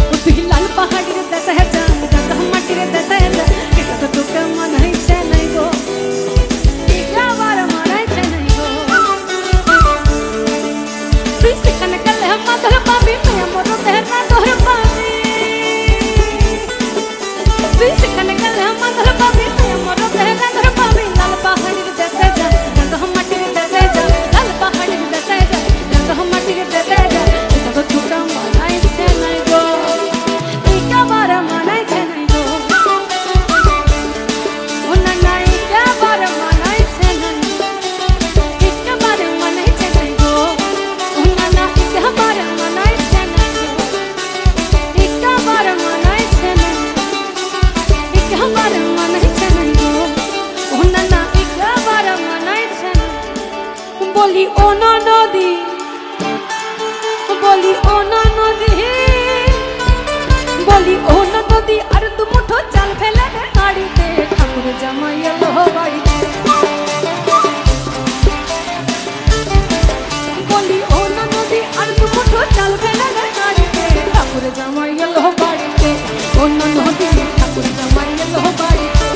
ও তুই লাল পাহাড়ের দেশে যা রাঙা মাটির দেশে যা এটা তো তোকে মানাইছে না গো একেবার মানাইছে না গো তুই সেখানে গেলে মাদল পাবি মেয়ে মোর দেহের না দোহর পাবি তুই সেখানে গেলে মাদল পাবি মেয়ে মোর দেহের না দোহর পাবি লাল পাহাড়ের দেশে যা রাঙা মাটির দেশে যা লাল পাহাড়ের দেশে যা রাঙা মাটির দেশে যা এটা তো তোকে মানাইছে না গো একেবার মানাইছে না গো ও না না একেবার মানাইছে না একেবার মানাইছে না গো ও না না একেবার মানাইছে না একেবার মানাইছে না একেবার মানাইছে না গো ও না না একেবার মানাইছে না বলি ও না নদী বলি ও না নদী বলি ও না নদী আর তু মুঠো চাল ফেলে দে গাড়িতে ঠাকুর জামাই এলো বাড়িতে বলি ও না নদী আর তু মুঠো চাল ফেলে দে গাড়িতে ঠাকুর জামাই এলো বাড়িতে ও না নদী ঠাকুর জামাই এলো বাড়িতে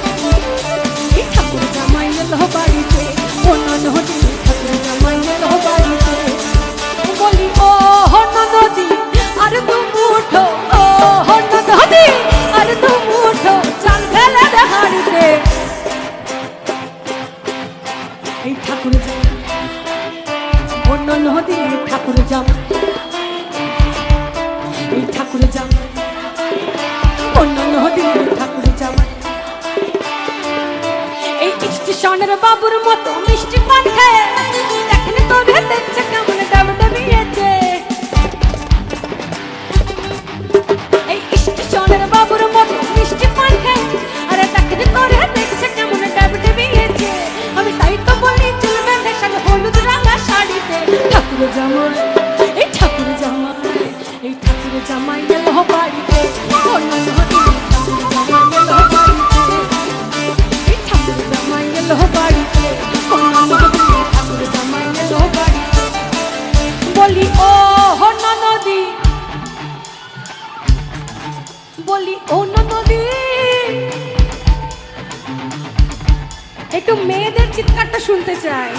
এই ঠাকুর জামাই এলো বাড়িতে ও না নদী ঠাকুর জামাই এলো বাড়িতে বলি ও না নদী আর তু মুঠো ও না নদী আর তু মুঠো চাল ফেলে দে গাড়িতে এই ঠাকুর জামাই ও না নদী ঠাকুর জামাই এই ঠাকুর জামাই ও না নদী ঠাকুর জামাই এই স্টেশনের বাবুর মতো মিষ্টি পান খায় দেখেন তোরে দেখছে কেমন দাম দাবিয়েছে এই স্টেশনের বাবুর মতো মিষ্টি পান খায় আরে দেখেন তোরে দেখছে কেমন দাম দাবিয়েছে আমি তাই তো বলি চলবে দেখান হলুদ রঙা শাড়িতে ঠাকুর জামাই এই ঠাকুর জামাই এই ঠাকুর জামাই এলো বাড়িতে ও না নদী ঠাকুর জামাই এলো বাড়িতে এই ঠাকুর জামাই এলো বাড়িতে ও না নদী ঠাকুর জামাই এলো বাড়িতে বলি ও না নদী বলি ও না নদী একটু মেয়েদের চিৎকারটা শুনতে চাই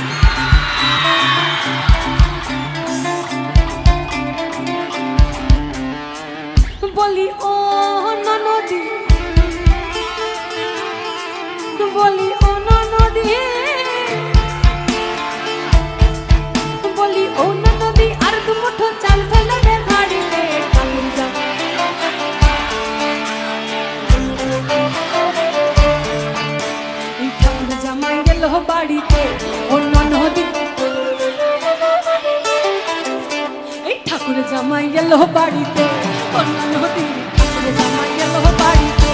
বলি ও না নদী বলি ও না নদী বলি ও না নদী আর দু মুঠো চাল ফেলে দে গাড়িতে ঠাকুর জামাই এই ঠাকুর জামাই এলো বাড়িতে ও না নদী এই ঠাকুর জামাই এলো বাড়িতে ও না নদী ঠাকুর জামাই এলো বাড়িতে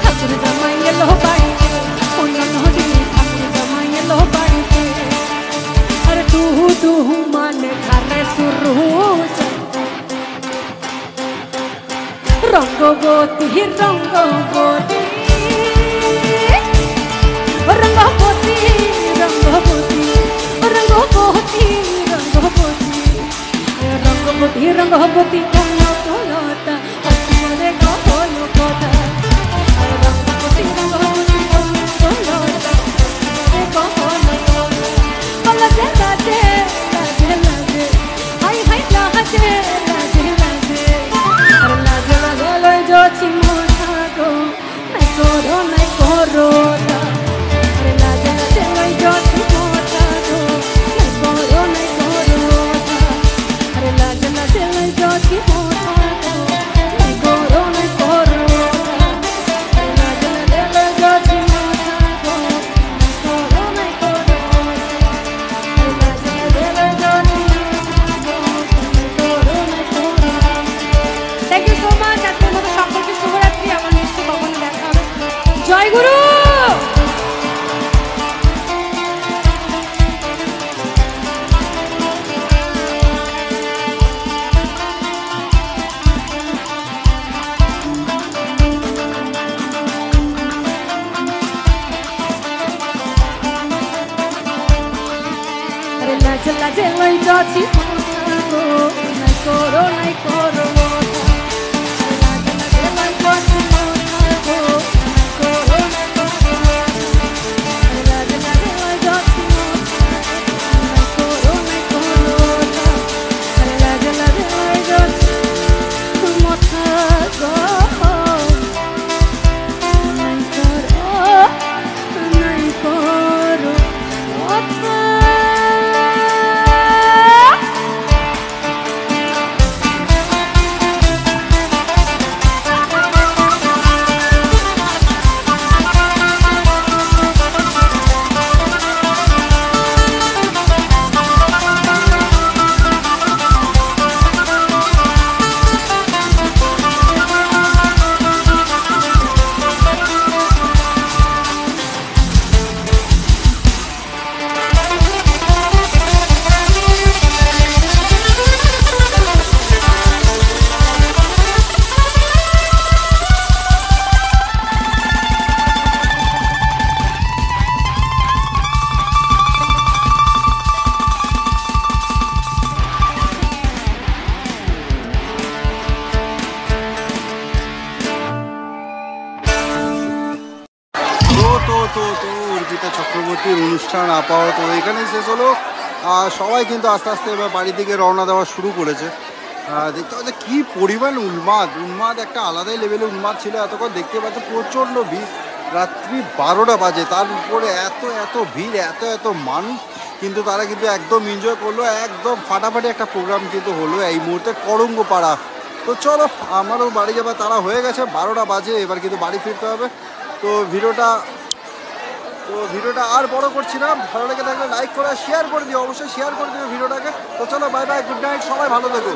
ঠাকুর জামাই এলো বাড়িতে ও না নদী ঠাকুর জামাই এলো বাড়িতে আরে তুহু তুহু মানে ঘরে শুরু রঙ্গবতী রঙ্গবতী রঙ্গবতী রঙ্গবতী রঙ্গবতী রঙ্গবতী রঙ্গবতী রঙ্গবতী কোন কোনটা আসলে কহল কথা রঙ্গবতী রঙ্গবতী কোন কোনটা আসলে কহল কথা লাজে লাজে লাজে লাজে হাই হাই লাজে লাজে লাজে আর লাজে লাজে লই যাচ্ছি মোটা গো নাই করো আরে লাজে লাজে লই যাচ্ছি মোটা গো নাই করো আরে লাজে লাজে লই যাচ্ছি মোটা যাচ্ছি গো নাই করো নাই করো অর্পিতা চক্রবর্তীর অনুষ্ঠান আপাতত এখানেই শেষ হলো। সবাই কিন্তু আস্তে আস্তে এবার বাড়ি থেকে রওনা দেওয়া শুরু করেছে। দেখতে পাচ্ছি কী পরিমাণ উন্মাদ একটা আলাদাই লেভেলে উন্মাদ ছিল। এতক্ষণ দেখতে পাচ্ছি প্রচণ্ড ভিড়, রাত্রি 12টা বাজে, তার উপরে এত ভিড়, এত মানুষ, কিন্তু তারা কিন্তু একদম এনজয় করলো। একদম ফাটাফাটি একটা প্রোগ্রাম কিন্তু হলো এই মুহূর্তে করঙ্গপাড়া। তো চলো, আমারও বাড়ি যাবার তারা হয়ে গেছে, 12টা বাজে, এবার কিন্তু বাড়ি ফিরতে হবে। তো ভিডিওটা আর বড় করছি না। ভালো লেগে থাকলে লাইক করে শেয়ার করে দিও, অবশ্যই শেয়ার করে দিও ভিডিওটাকে। তো চলো, বাই বাই, গুড নাইট, সবাই ভালো থেকো।